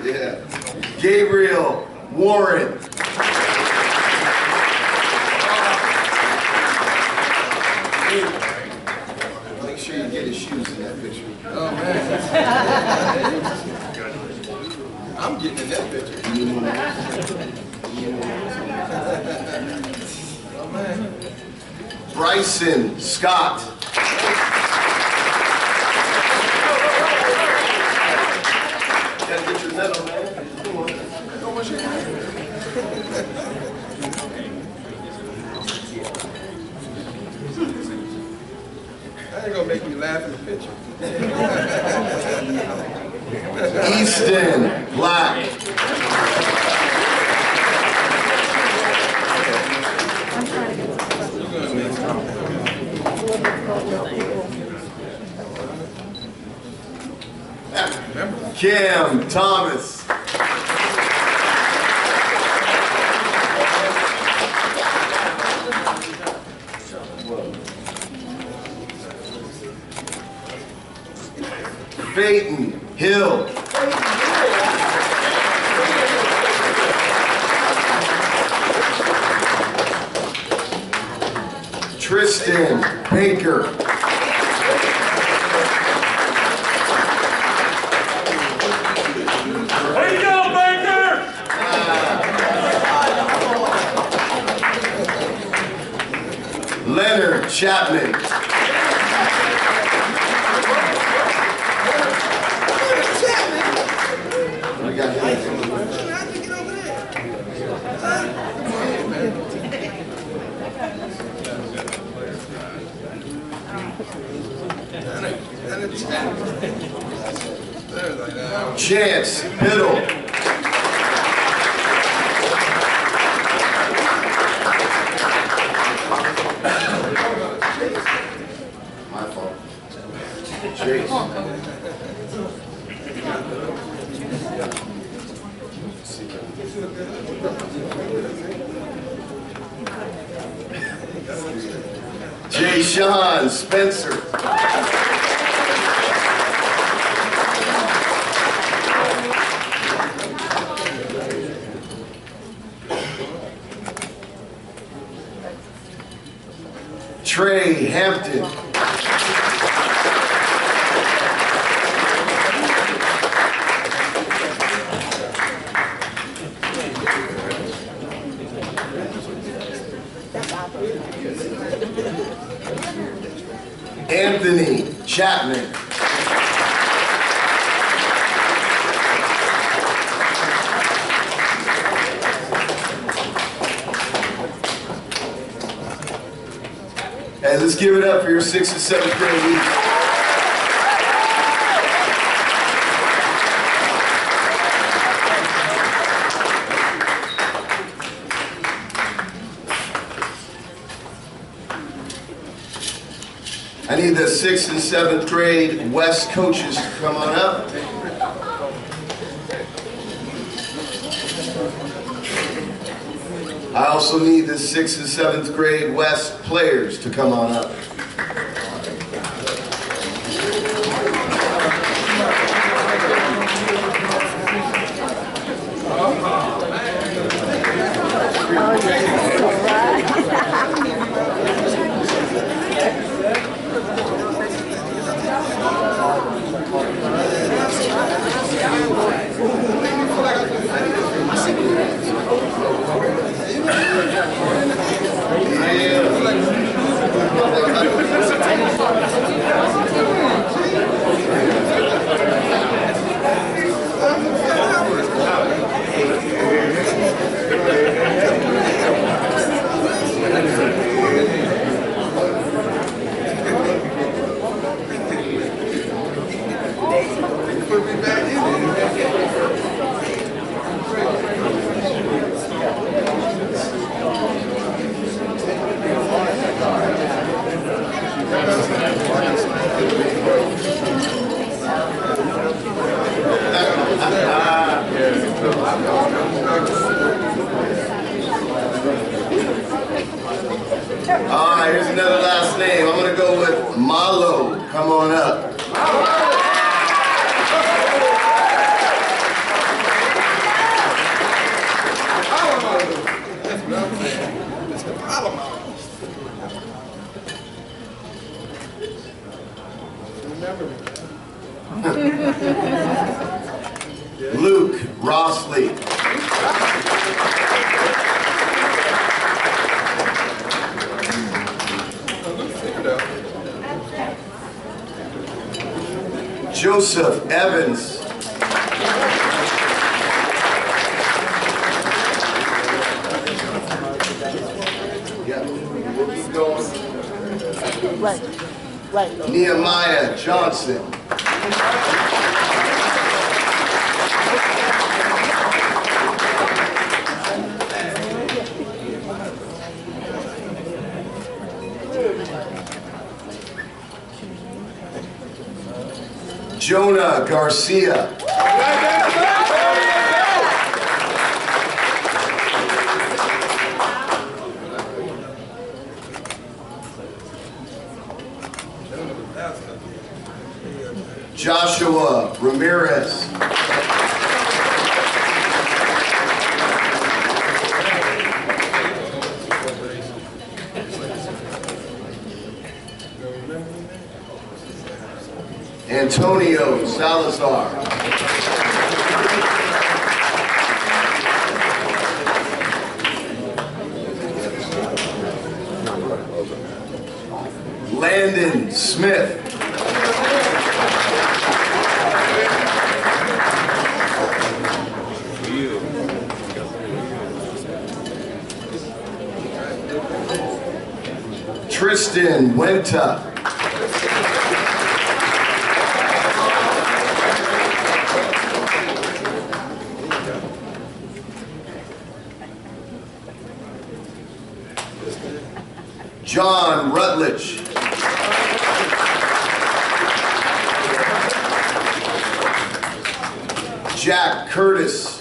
Yeah. Gabriel Warren. Make sure you get his shoes in that picture. Oh, man. I'm getting in that picture. Oh, man. Bryson Scott. Gotta get your medal, man. Come on. How much you got? That ain't gonna make me laugh in the picture. Easton Black. Kim Thomas. Peyton Hill. Tristan Baker. Way to go, Baker! Leonard Chapman. We got him. Chance Biddle. My fault. Chase. Jay Sean Spencer. Trey Hampton. Anthony Chapman. Hey, let's give it up for your 6th and 7th grade week. I need the 6th and 7th grade West coaches to come on up. I also need the 6th and 7th grade West players to come on up. Luke Rossley. Joseph Evans. Right. Nehemiah Johnson. Jonah Garcia. Joshua Ramirez. Antonio Salazar. Landon Smith. Tristan Wenta. John Rutledge. Jack Curtis.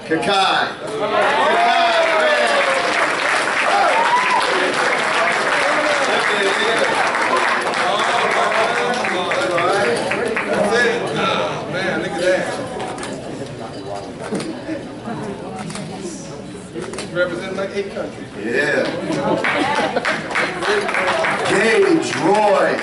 Kakai. Man, look at that. Representing like 8 countries. Yeah. Gage Roy.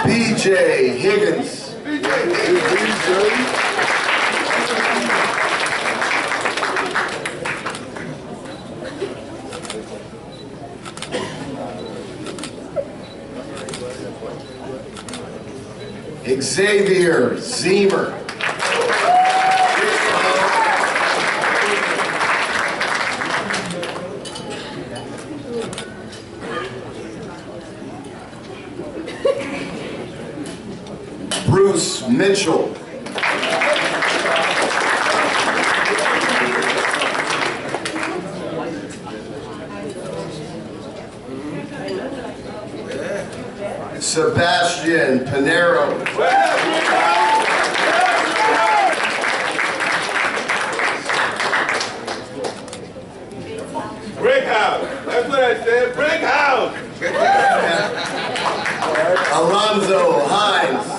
BJ Higgins. Xavier Zemer. Bruce Mitchell. Sebastian Pinero. Brick house. That's what I said. Brick house. Alonzo Hines.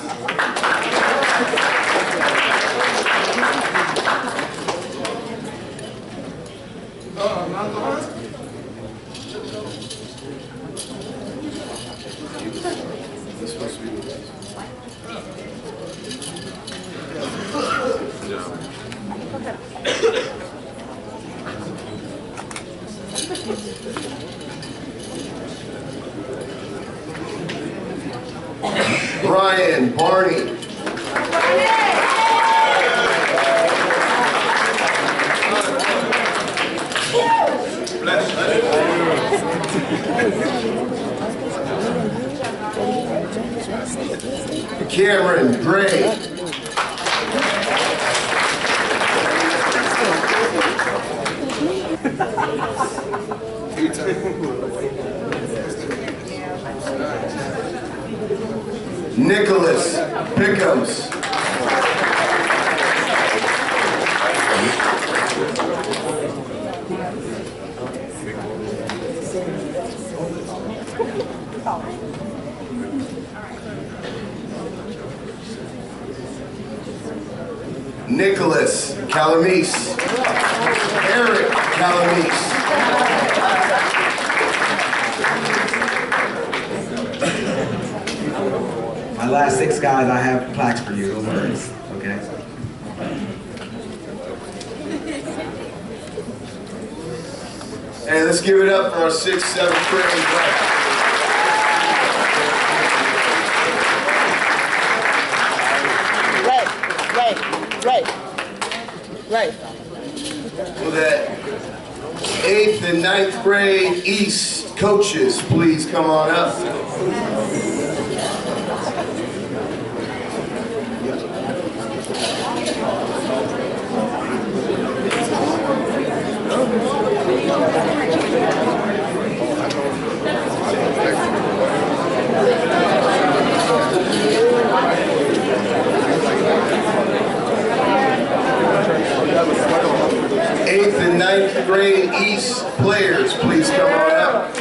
Brian Barney. Cameron Gray. Nicholas Pickums. Nicholas Calamise. Eric Calamise. My last 6 guys, I have plaques for you. Don't worry. Okay. And let's give it up for our 6th, 7th grade class. Right. Will that 8th and 9th grade East coaches please come on up? Eighth and 9th grade East players, please come on up.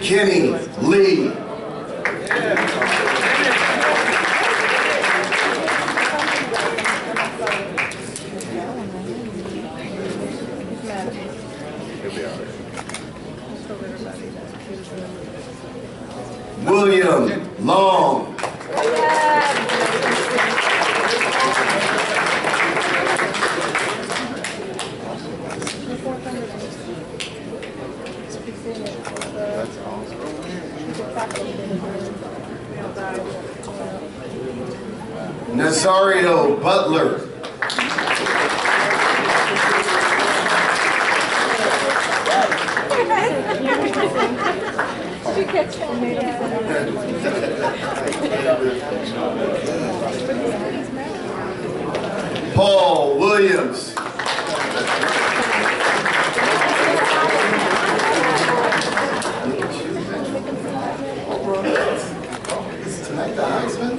Kenny Lee. William Long. Nazario Butler. Paul Williams. Is tonight the Heisman?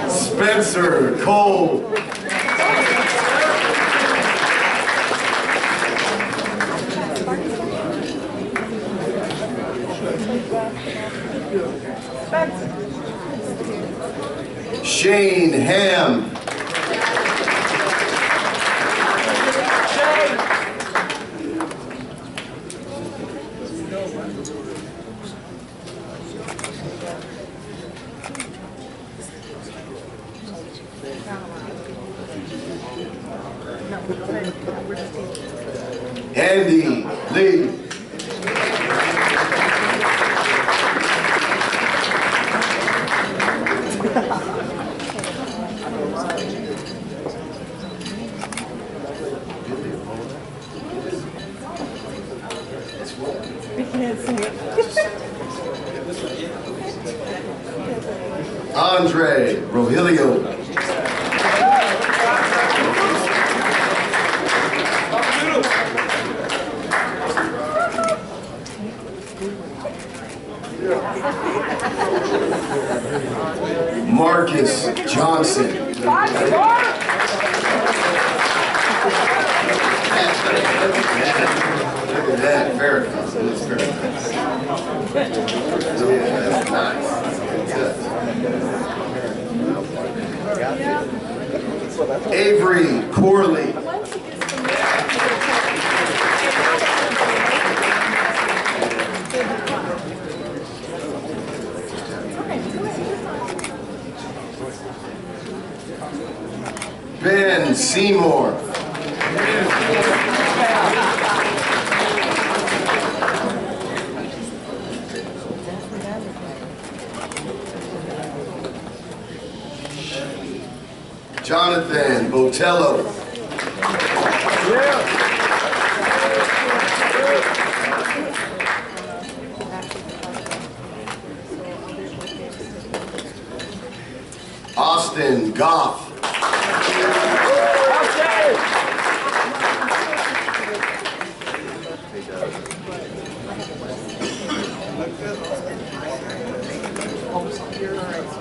Spencer Cole. Shane Ham. Andy Lee. Andre Rogelio. Marcus Johnson. Look at that, very nice. That's very nice. Yeah, that's nice. That's it. Avery Corley. Ben Seymour. Jonathan Botello. Austin Goff.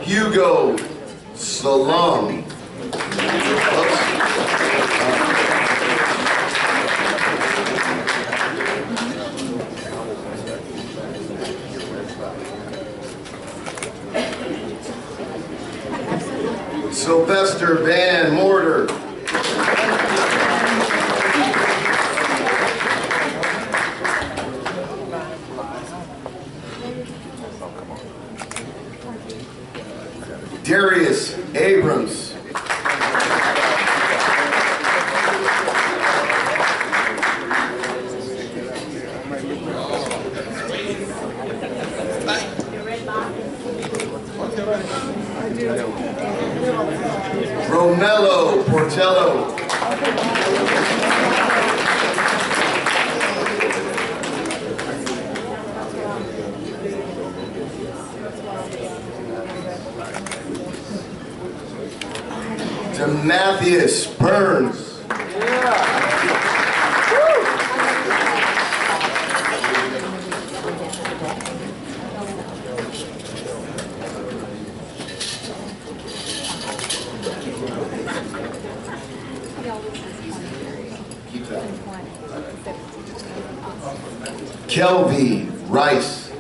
Hugo Salom. Sylvester Van Mortar. Darius Abrams. Romello Portello. Demathius Burns. Kelvy Rice.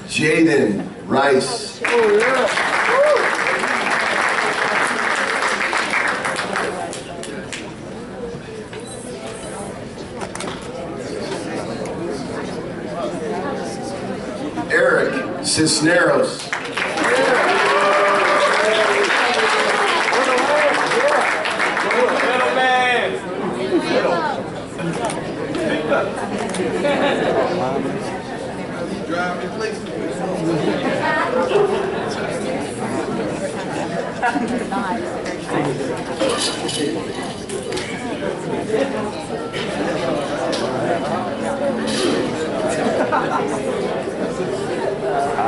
Jaden Rice. Eric Cisneros.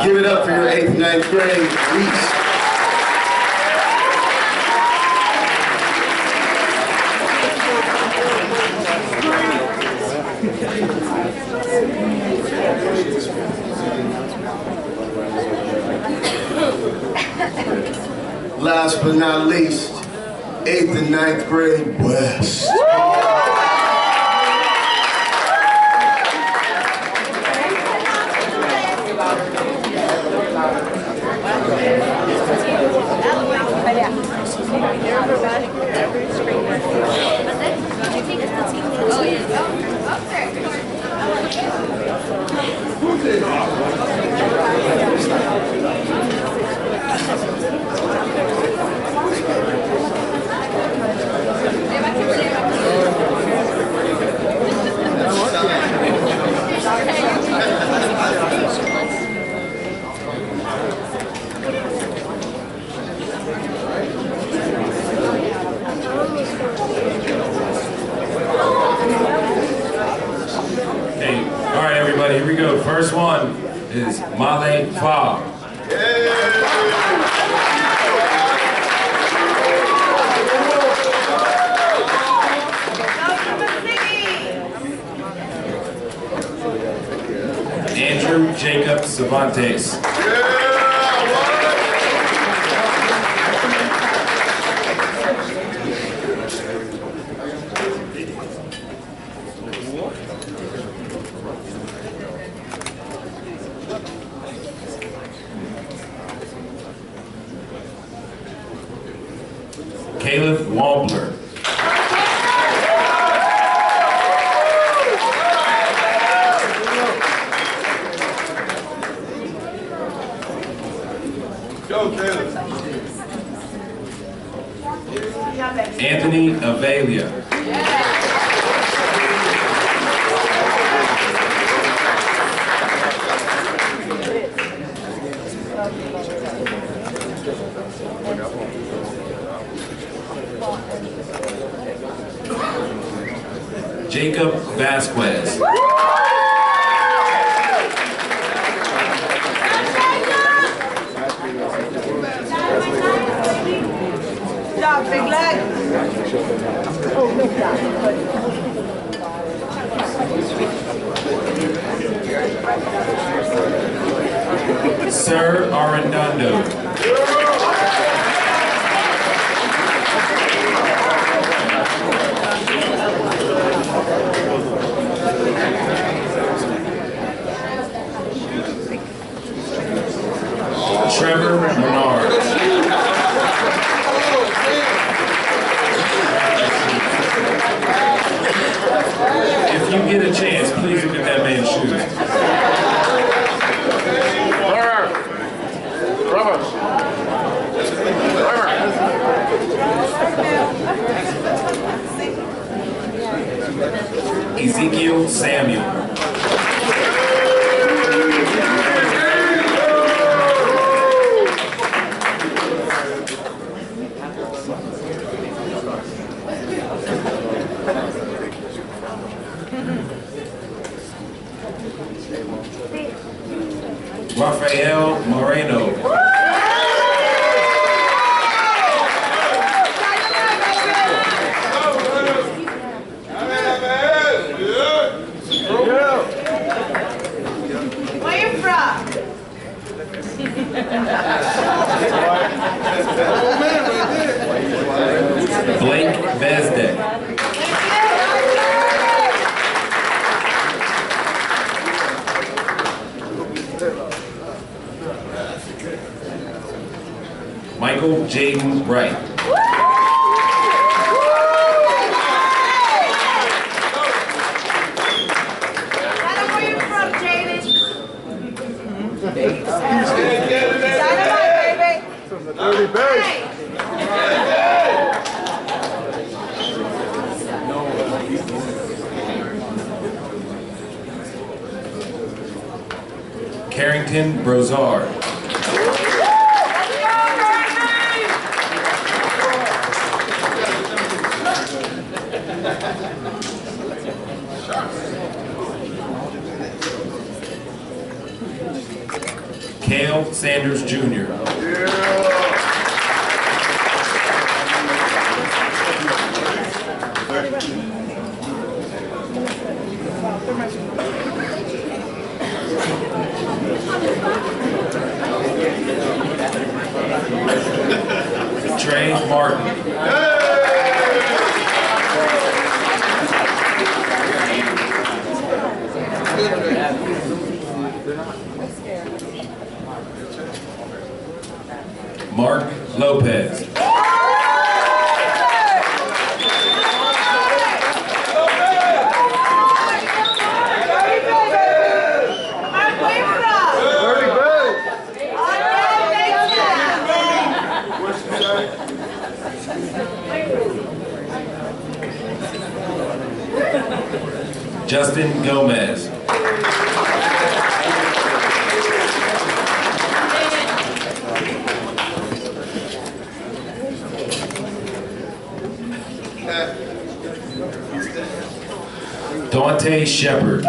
Give it up for your 8th and 9th grade weeks. Last but not least, 8th and 9th grade West. Here we go. First one is MAH09784. Andrew Jacob Cervantes. Caleb Wambler. Go, Caleb. Anthony Avelia. Velasquez. Big leg. Sir Arredondo. Trevor Bernard. If you get a chance, please look at that man's shoes. Ezekiel Samuel. Rafael Moreno. Where you from? Blake Bezdek. Michael Jaden Wright. Where you from, Jaden? Dynamite, baby. Hey. Carrington Brozard. Cale Sanders Jr. Trey Martin. Mark Lopez. Justin Gomez. Dante Shepard.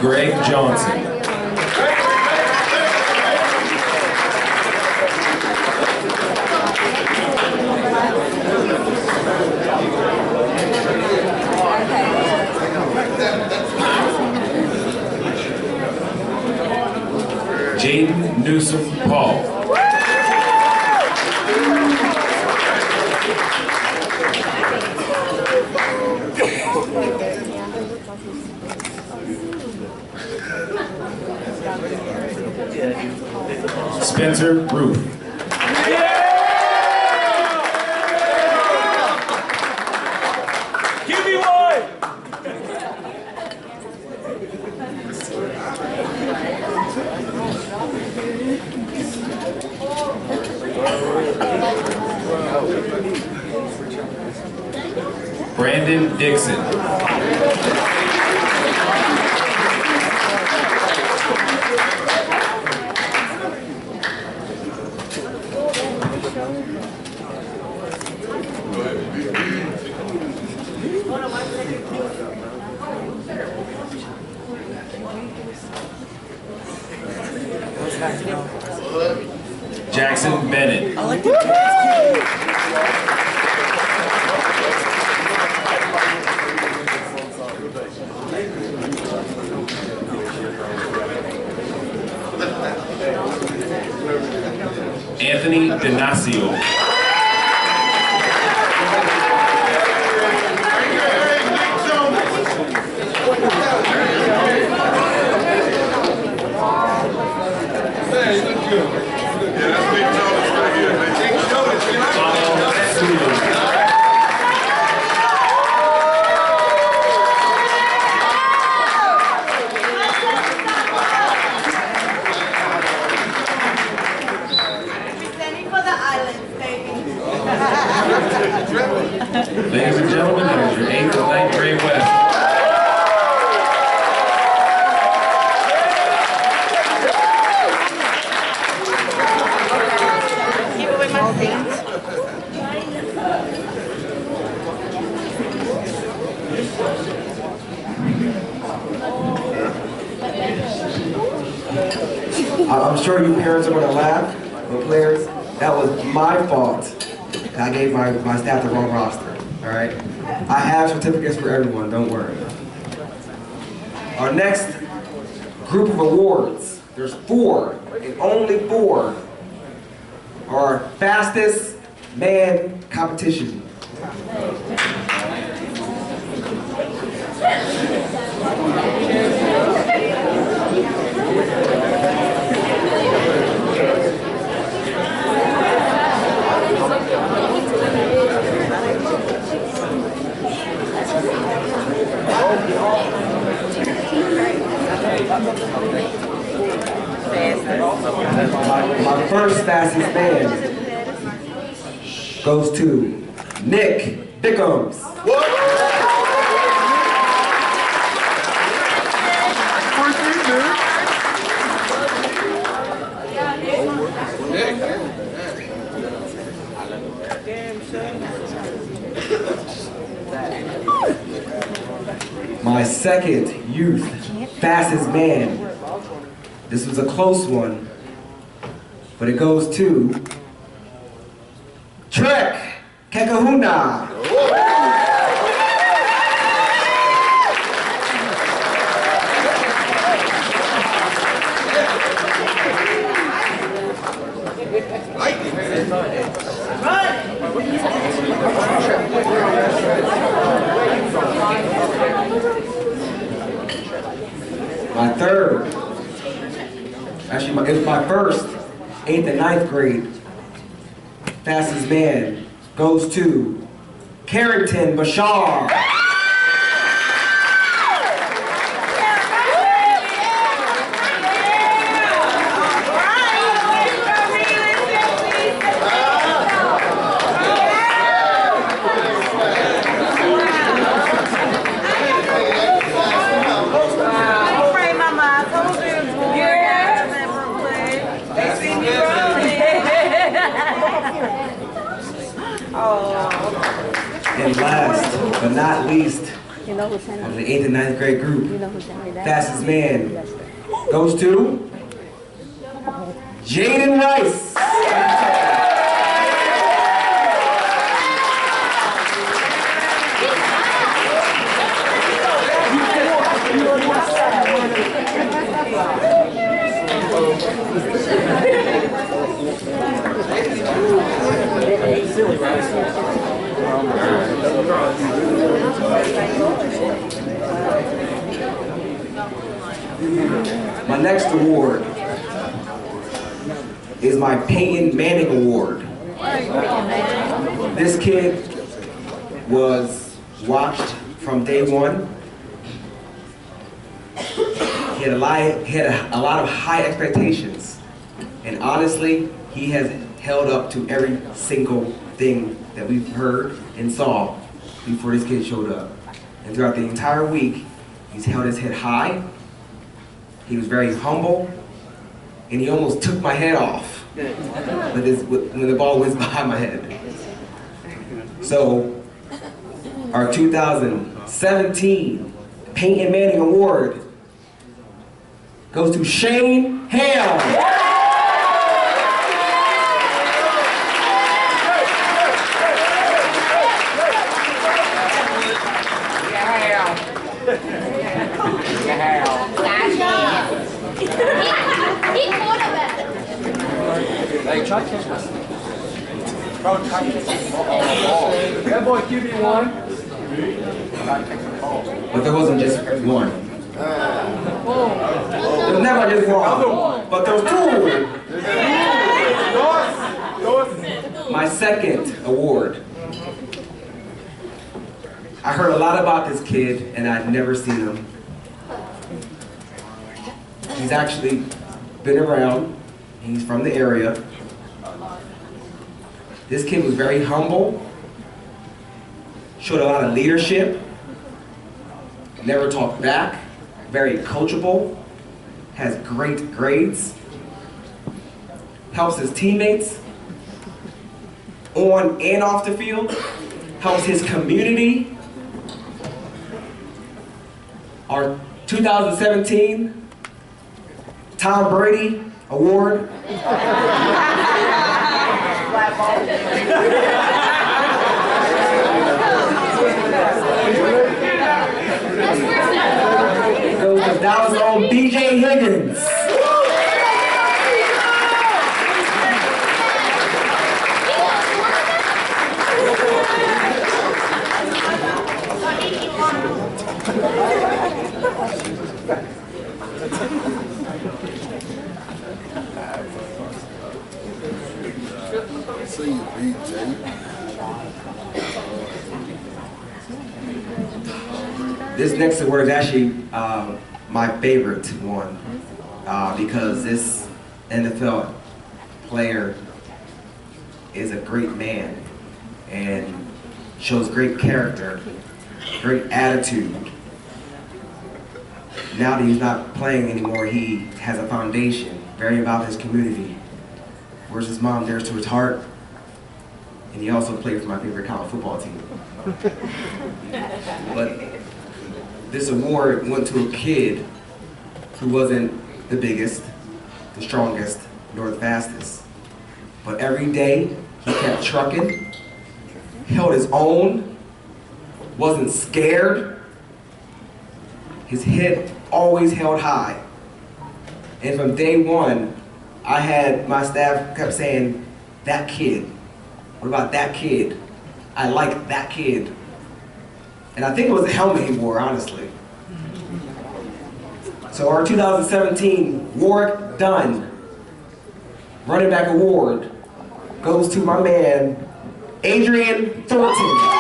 Greg Johnson. Jaden Newsom Paul. Spencer Roof. Give me one! Jackson Dixon. Jackson Bennett. Anthony Denacio. Ladies and gentlemen, that is your 8th and 9th grade West. Keep it with my feet. I'm sure you parents are going to laugh, but players, that was my fault. I gave my staff the wrong roster, all right? I have certificates for everyone, don't worry. Our next group of awards, there's 4, and only 4, are our fastest man competition. My first fastest man goes to Nick Bickums. My second youth fastest man. This was a close one, but it goes to Trek Kekahuna. My third, actually it was my first 8th and 9th grade fastest man goes to Carrington Bashar. And last but not least, of the 8th and 9th grade group, fastest man goes to Jaden Rice. My next award is my Peyton Manning Award. This kid was watched from day one. He had a lot of high expectations, and honestly, he has held up to every single thing that we've heard and saw before this kid showed up. And throughout the entire week, he's held his head high. He was very humble, and he almost took my head off when the ball whizzed behind my head. So, our 2017 Peyton Manning Award goes to Shane Hale. That boy QB1. But there wasn't just one. There was never just one. But there was two. My second award. I heard a lot about this kid, and I'd never seen him. He's actually been around. He's from the area. This kid was very humble, showed a lot of leadership, never talked back, very coachable, has great grades, helps his teammates on and off the field, helps his community. Our 2017 Tom Brady Award. That was on BJ Higgins. This next award is actually my favorite one because this NFL player is a great man and shows great character, great attitude. Now that he's not playing anymore, he has a foundation, very about his community. Wears his mom dear to his heart, and he also played for my favorite college football team. But this award went to a kid who wasn't the biggest, the strongest, nor the fastest. But every day, he kept trucking, held his own, wasn't scared. His head always held high. And from day one, my staff kept saying, that kid. What about that kid? I like that kid. And I think it was a helmet he wore, honestly. So our 2017 Warwick Dunn running back award goes to my man, Adrian Thornton.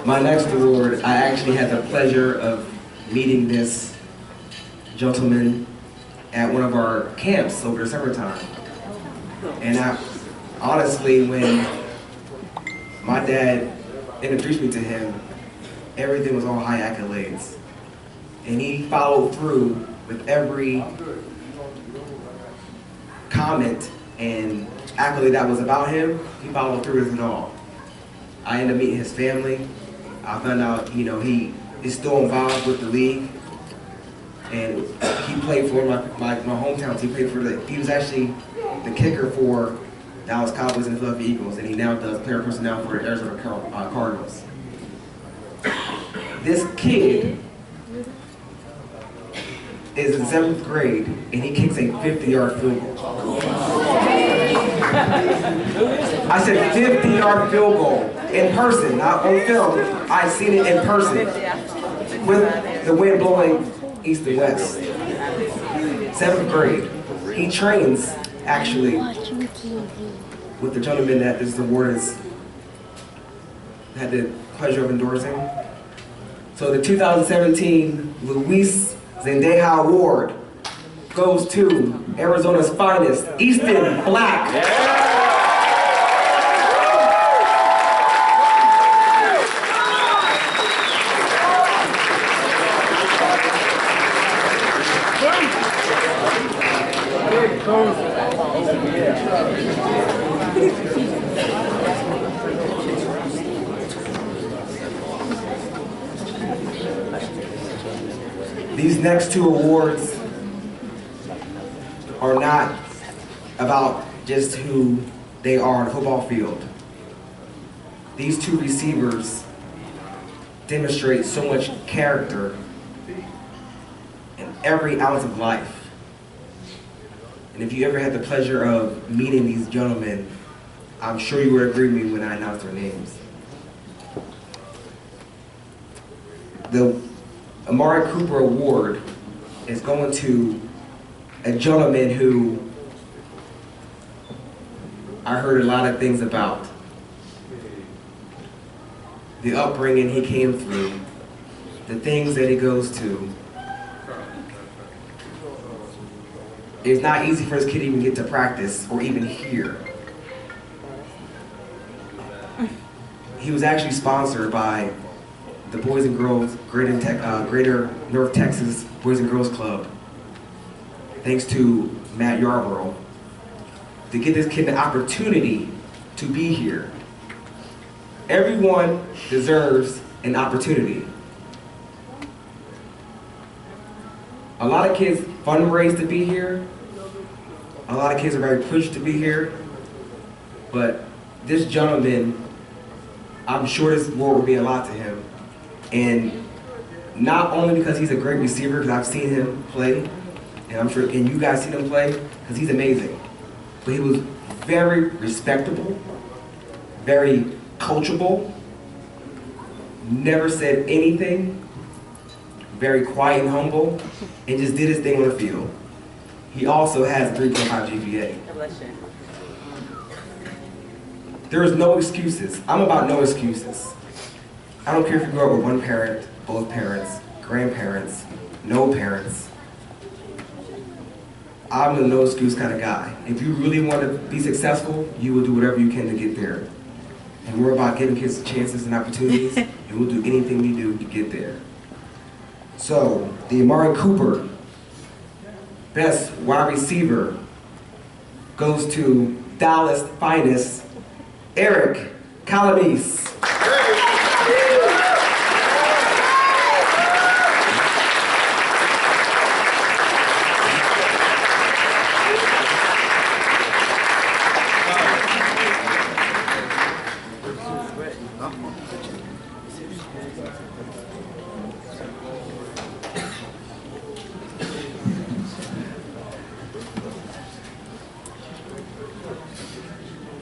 My next award, I actually had the pleasure of meeting this gentleman at one of our camps over the summertime. And honestly, when my dad introduced me to him, everything was all high accolades. And he followed through with every comment and accolade that was about him. He followed through with it all. I ended up meeting his family. I found out, he is still involved with the league. And he played for my hometown team. He was actually the kicker for Dallas Cowboys and Philadelphia Eagles, and he now does player personnel for the Arizona Cardinals. This kid is in 7th grade, and he kicks a 50-yard field goal. I said 50-yard field goal in person, not on film. I've seen it in person with the wind blowing east and west. 7th grade. He trains, actually, with the gentleman that this award has had the pleasure of endorsing. So the 2017 Luis Zendeja Award goes to Arizona's finest, Easton Black. These next two awards are not about just who they are on the football field. These two receivers demonstrate so much character in every ounce of life. And if you ever had the pleasure of meeting these gentlemen, I'm sure you would agree with me when I announce their names. The Amari Cooper Award is going to a gentleman who I heard a lot of things about. The upbringing he came through, the things that he goes to. It's not easy for this kid to even get to practice or even hear. He was actually sponsored by the Boys and Girls Greater North Texas Boys and Girls Club, thanks to Matt Yarborough, to give this kid the opportunity to be here. Everyone deserves an opportunity. A lot of kids fundraise to be here. A lot of kids are very pushed to be here. But this gentleman, I'm sure this award will mean a lot to him. And not only because he's a great receiver, because I've seen him play, and I'm sure, and you guys seen him play, because he's amazing. But he was very respectable, very coachable, never said anything, very quiet and humble, and just did his thing on the field. He also has a 3.5 GPA. There is no excuses. I'm about no excuses. I don't care if you grew up with one parent, both parents, grandparents, no parents. I'm a no excuse kind of guy. If you really want to be successful, you will do whatever you can to get there. And we're about giving kids chances and opportunities, and we'll do anything we do to get there. So, the Amari Cooper Best Wide Receiver goes to Dallas' finest, Eric Calamise.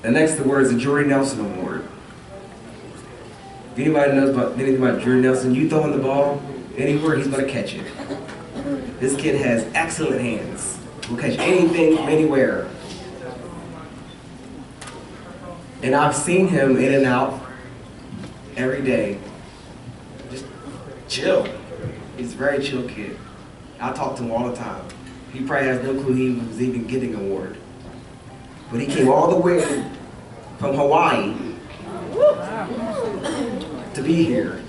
The next award is the Jordy Nelson Award. If anybody knows about anything about Jordy Nelson, you throw him the ball anywhere, he's going to catch it. This kid has excellent hands. He'll catch anything from anywhere. And I've seen him in and out every day. Just chill. He's a very chill kid. I talk to him all the time. He probably has no clue he was even getting an award. But he came all the way from Hawaii to be here.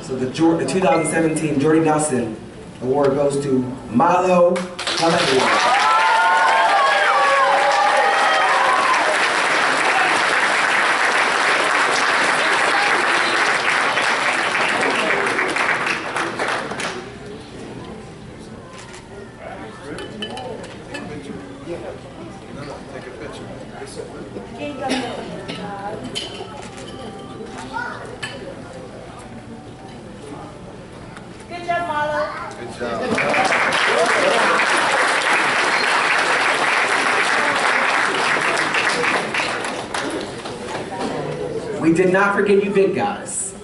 So the 2017 Jordy Nelson Award goes to MAH09784. Good job, Marlo. Good job. We did not forget you big guys.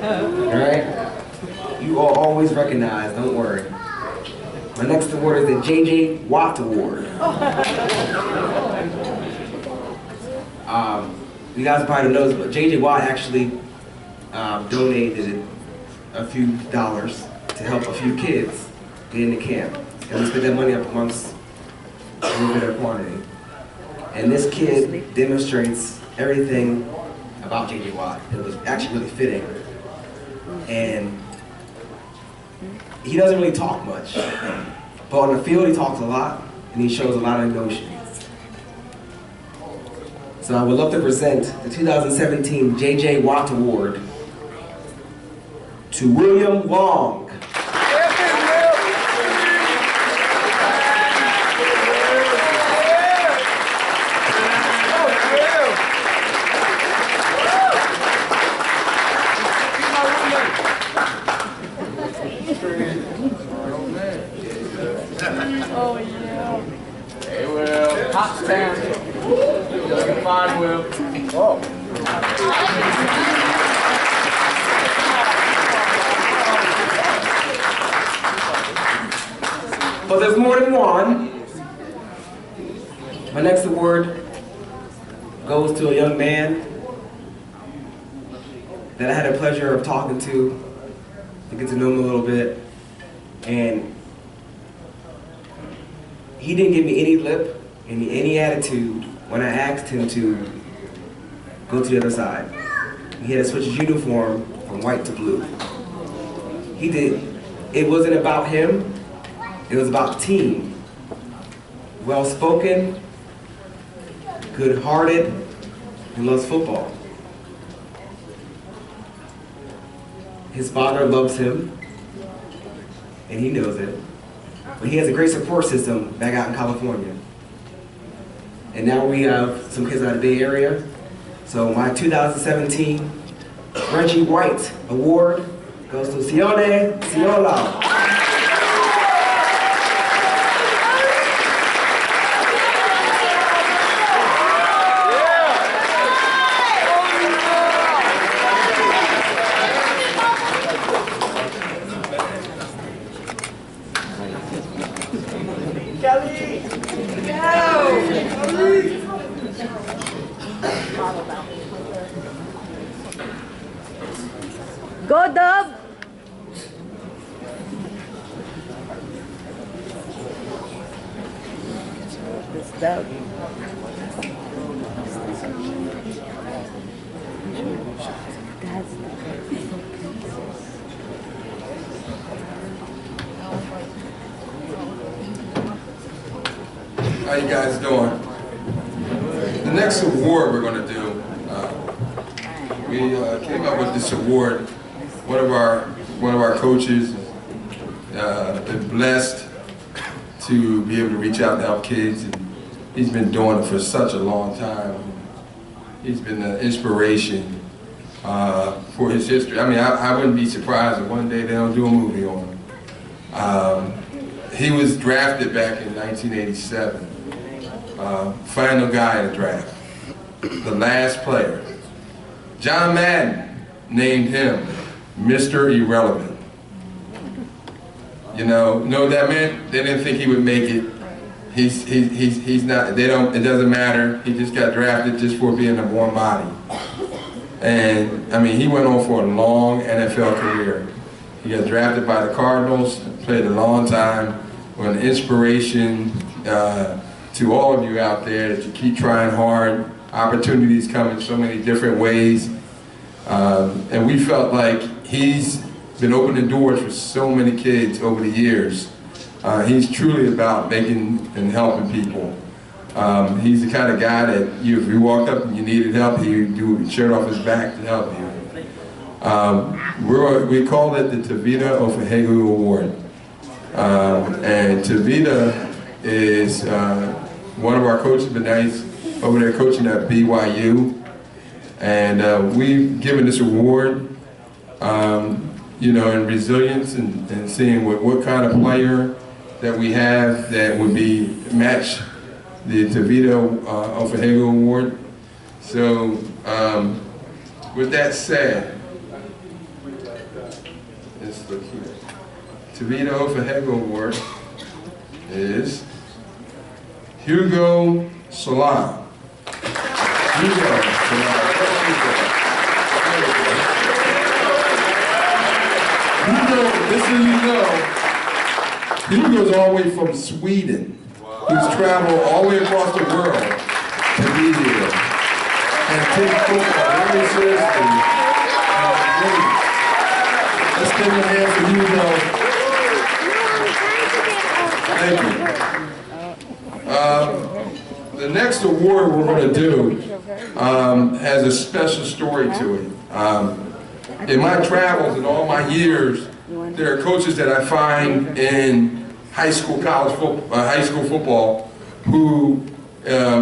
Alright? You are always recognized, don't worry. My next award is the J.J. Watt Award. You guys probably don't know this, but J.J. Watt actually donated a few dollars to help a few kids get into camp. And we spent that money up amongst a little bit of quantity. And this kid demonstrates everything about J.J. Watt. It was actually really fitting. And he doesn't really talk much, but on the field he talks a lot and he shows a lot of emotion. So I would love to present the 2017 J.J. Watt Award to William Long. Oh, yeah. Hey, Will. Hot town. Looking fine, Will. Oh. But there's more than one. My next award goes to a young man that I had the pleasure of talking to get to know him a little bit. And he didn't give me any lip, any attitude when I asked him to go to the other side. He had to switch his uniform from white to blue. He did. It wasn't about him, it was about the team. Well-spoken, good-hearted, and loves football. His father loves him, and he knows it. But he has a great support system back out in California. And now we have some kids out of the Bay Area. So my 2017 Reggie White Award goes to Sione Siola. Go, Dub! This Dub. How you guys doing? The next award we're going to do, we came up with this award. One of our coaches been blessed to be able to reach out and help kids, and he's been doing it for such a long time. He's been an inspiration for his history. I mean, I wouldn't be surprised if one day they don't do a movie on him. He was drafted back in 1987. Final guy in the draft. The last player. John Madden named him Mr. Irrelevant. You know what that meant? They didn't think he would make it. He's not, it doesn't matter. He just got drafted just for being a warm body. And I mean, he went on for a long NFL career. He got drafted by the Cardinals, played a long time, was an inspiration to all of you out there that you keep trying hard. Opportunities come in so many different ways. And we felt like he's been opening doors for so many kids over the years. He's truly about making and helping people. He's the kind of guy that if you walked up and you needed help, he would do his shirt off his back to help you. We call it the Tavita Ofahegu Award. And Tavita is one of our coaches, but now he's over there coaching at BYU. And we've given this award, you know, in resilience and seeing what kind of player that we have that would be match the Tavita Ofahegu Award. So with that said, let's look here. Tavita Ofahego Award is Hugo Salam. Hugo Salam. Just so you know, Hugo's all the way from Sweden. He's traveled all the way across the world to be here and take football very seriously. Let's give him a hand for Hugo. Thank you. The next award we're going to do has a special story to it. In my travels and all my years, there are coaches that I find in high school, high school football who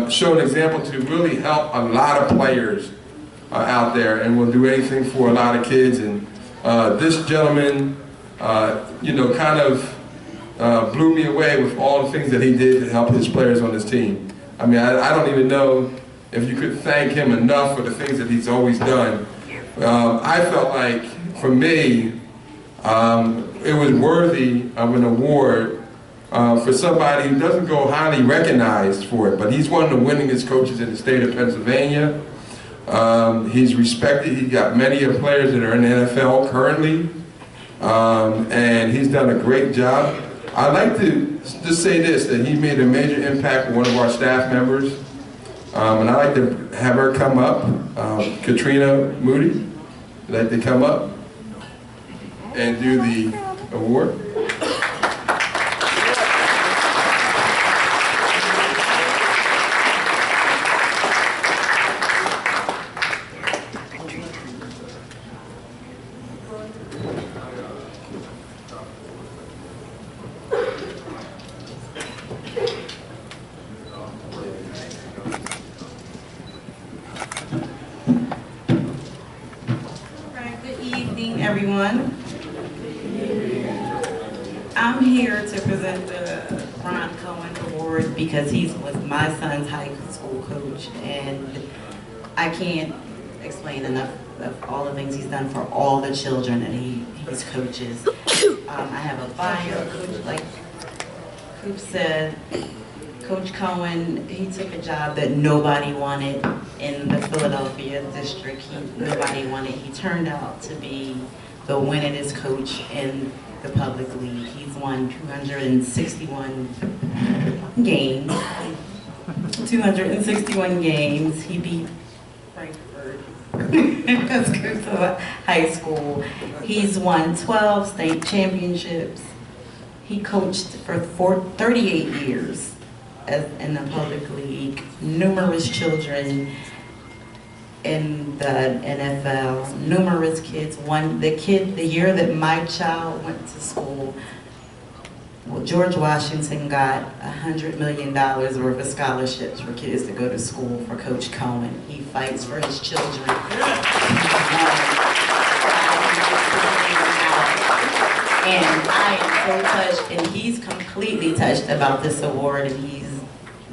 show an example to really help a lot of players out there and will do anything for a lot of kids. And this gentleman, you know, kind of blew me away with all the things that he did to help his players on his team. I mean, I don't even know if you could thank him enough for the things that he's always done. I felt like, for me, it was worthy of an award for somebody who doesn't go highly recognized for it, but he's one of the winningest coaches in the state of Pennsylvania. He's respected. He's got many of the players that are in the NFL currently, and he's done a great job. I'd like to just say this, that he made a major impact with one of our staff members, and I'd like to have her come up, Katrina Moody. I'd like to come up and do the award. Everyone. I'm here to present the Ron Cohen Award because he was my son's high school coach, and I can't explain enough of all the things he's done for all the children that he's coaches. I have a bio, like Coop said, Coach Cohen, he took a job that nobody wanted in the Philadelphia district. Nobody wanted. He turned out to be the winningest coach in the public league. He's won 261 games. 261 games. He beat Frankfurt as Coach of high school. He's won 12 state championships. He coached for 38 years in the public league. Numerous children in the NFL, numerous kids. The year that my child went to school, George Washington got $100 million worth of scholarships for kids to go to school for Coach Cohen. He fights for his children. And I am so touched, and he's completely touched about this award, and he's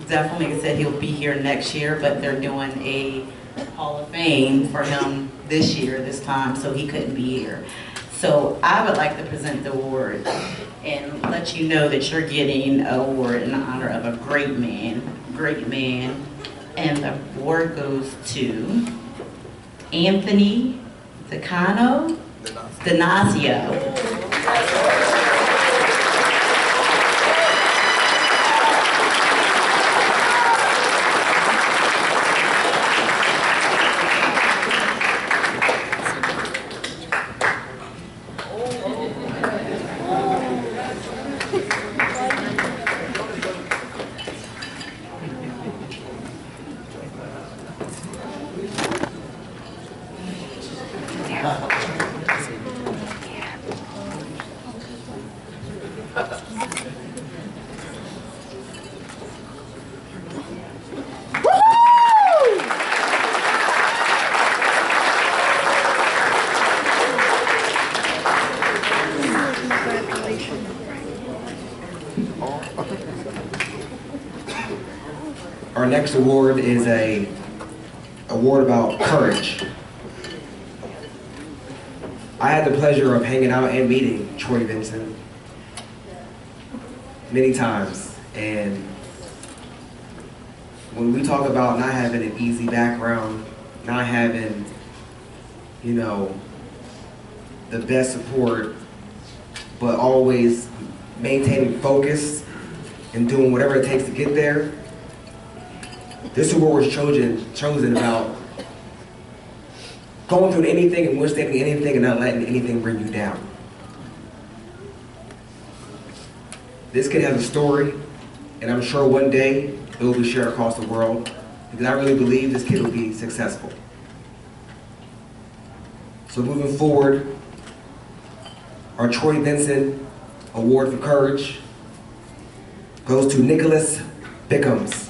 definitely said he'll be here next year, but they're doing a Hall of Fame for him this time, so he couldn't be here. So I would like to present the award and let you know that you're getting an award in honor of a great man, and the award goes to Anthony Donacio. Our next award is a award about courage. I had the pleasure of hanging out and meeting Troy Vincent many times, and when we talk about not having an easy background, not having, you know, the best support, but always maintaining focus and doing whatever it takes to get there, this is what was chosen about going through anything and withstanding anything and not letting anything bring you down. This kid has a story, and I'm sure one day it will be shared across the world, because I really believe this kid will be successful. So moving forward, our Troy Vincent Award for Courage goes to Nicholas Bickums.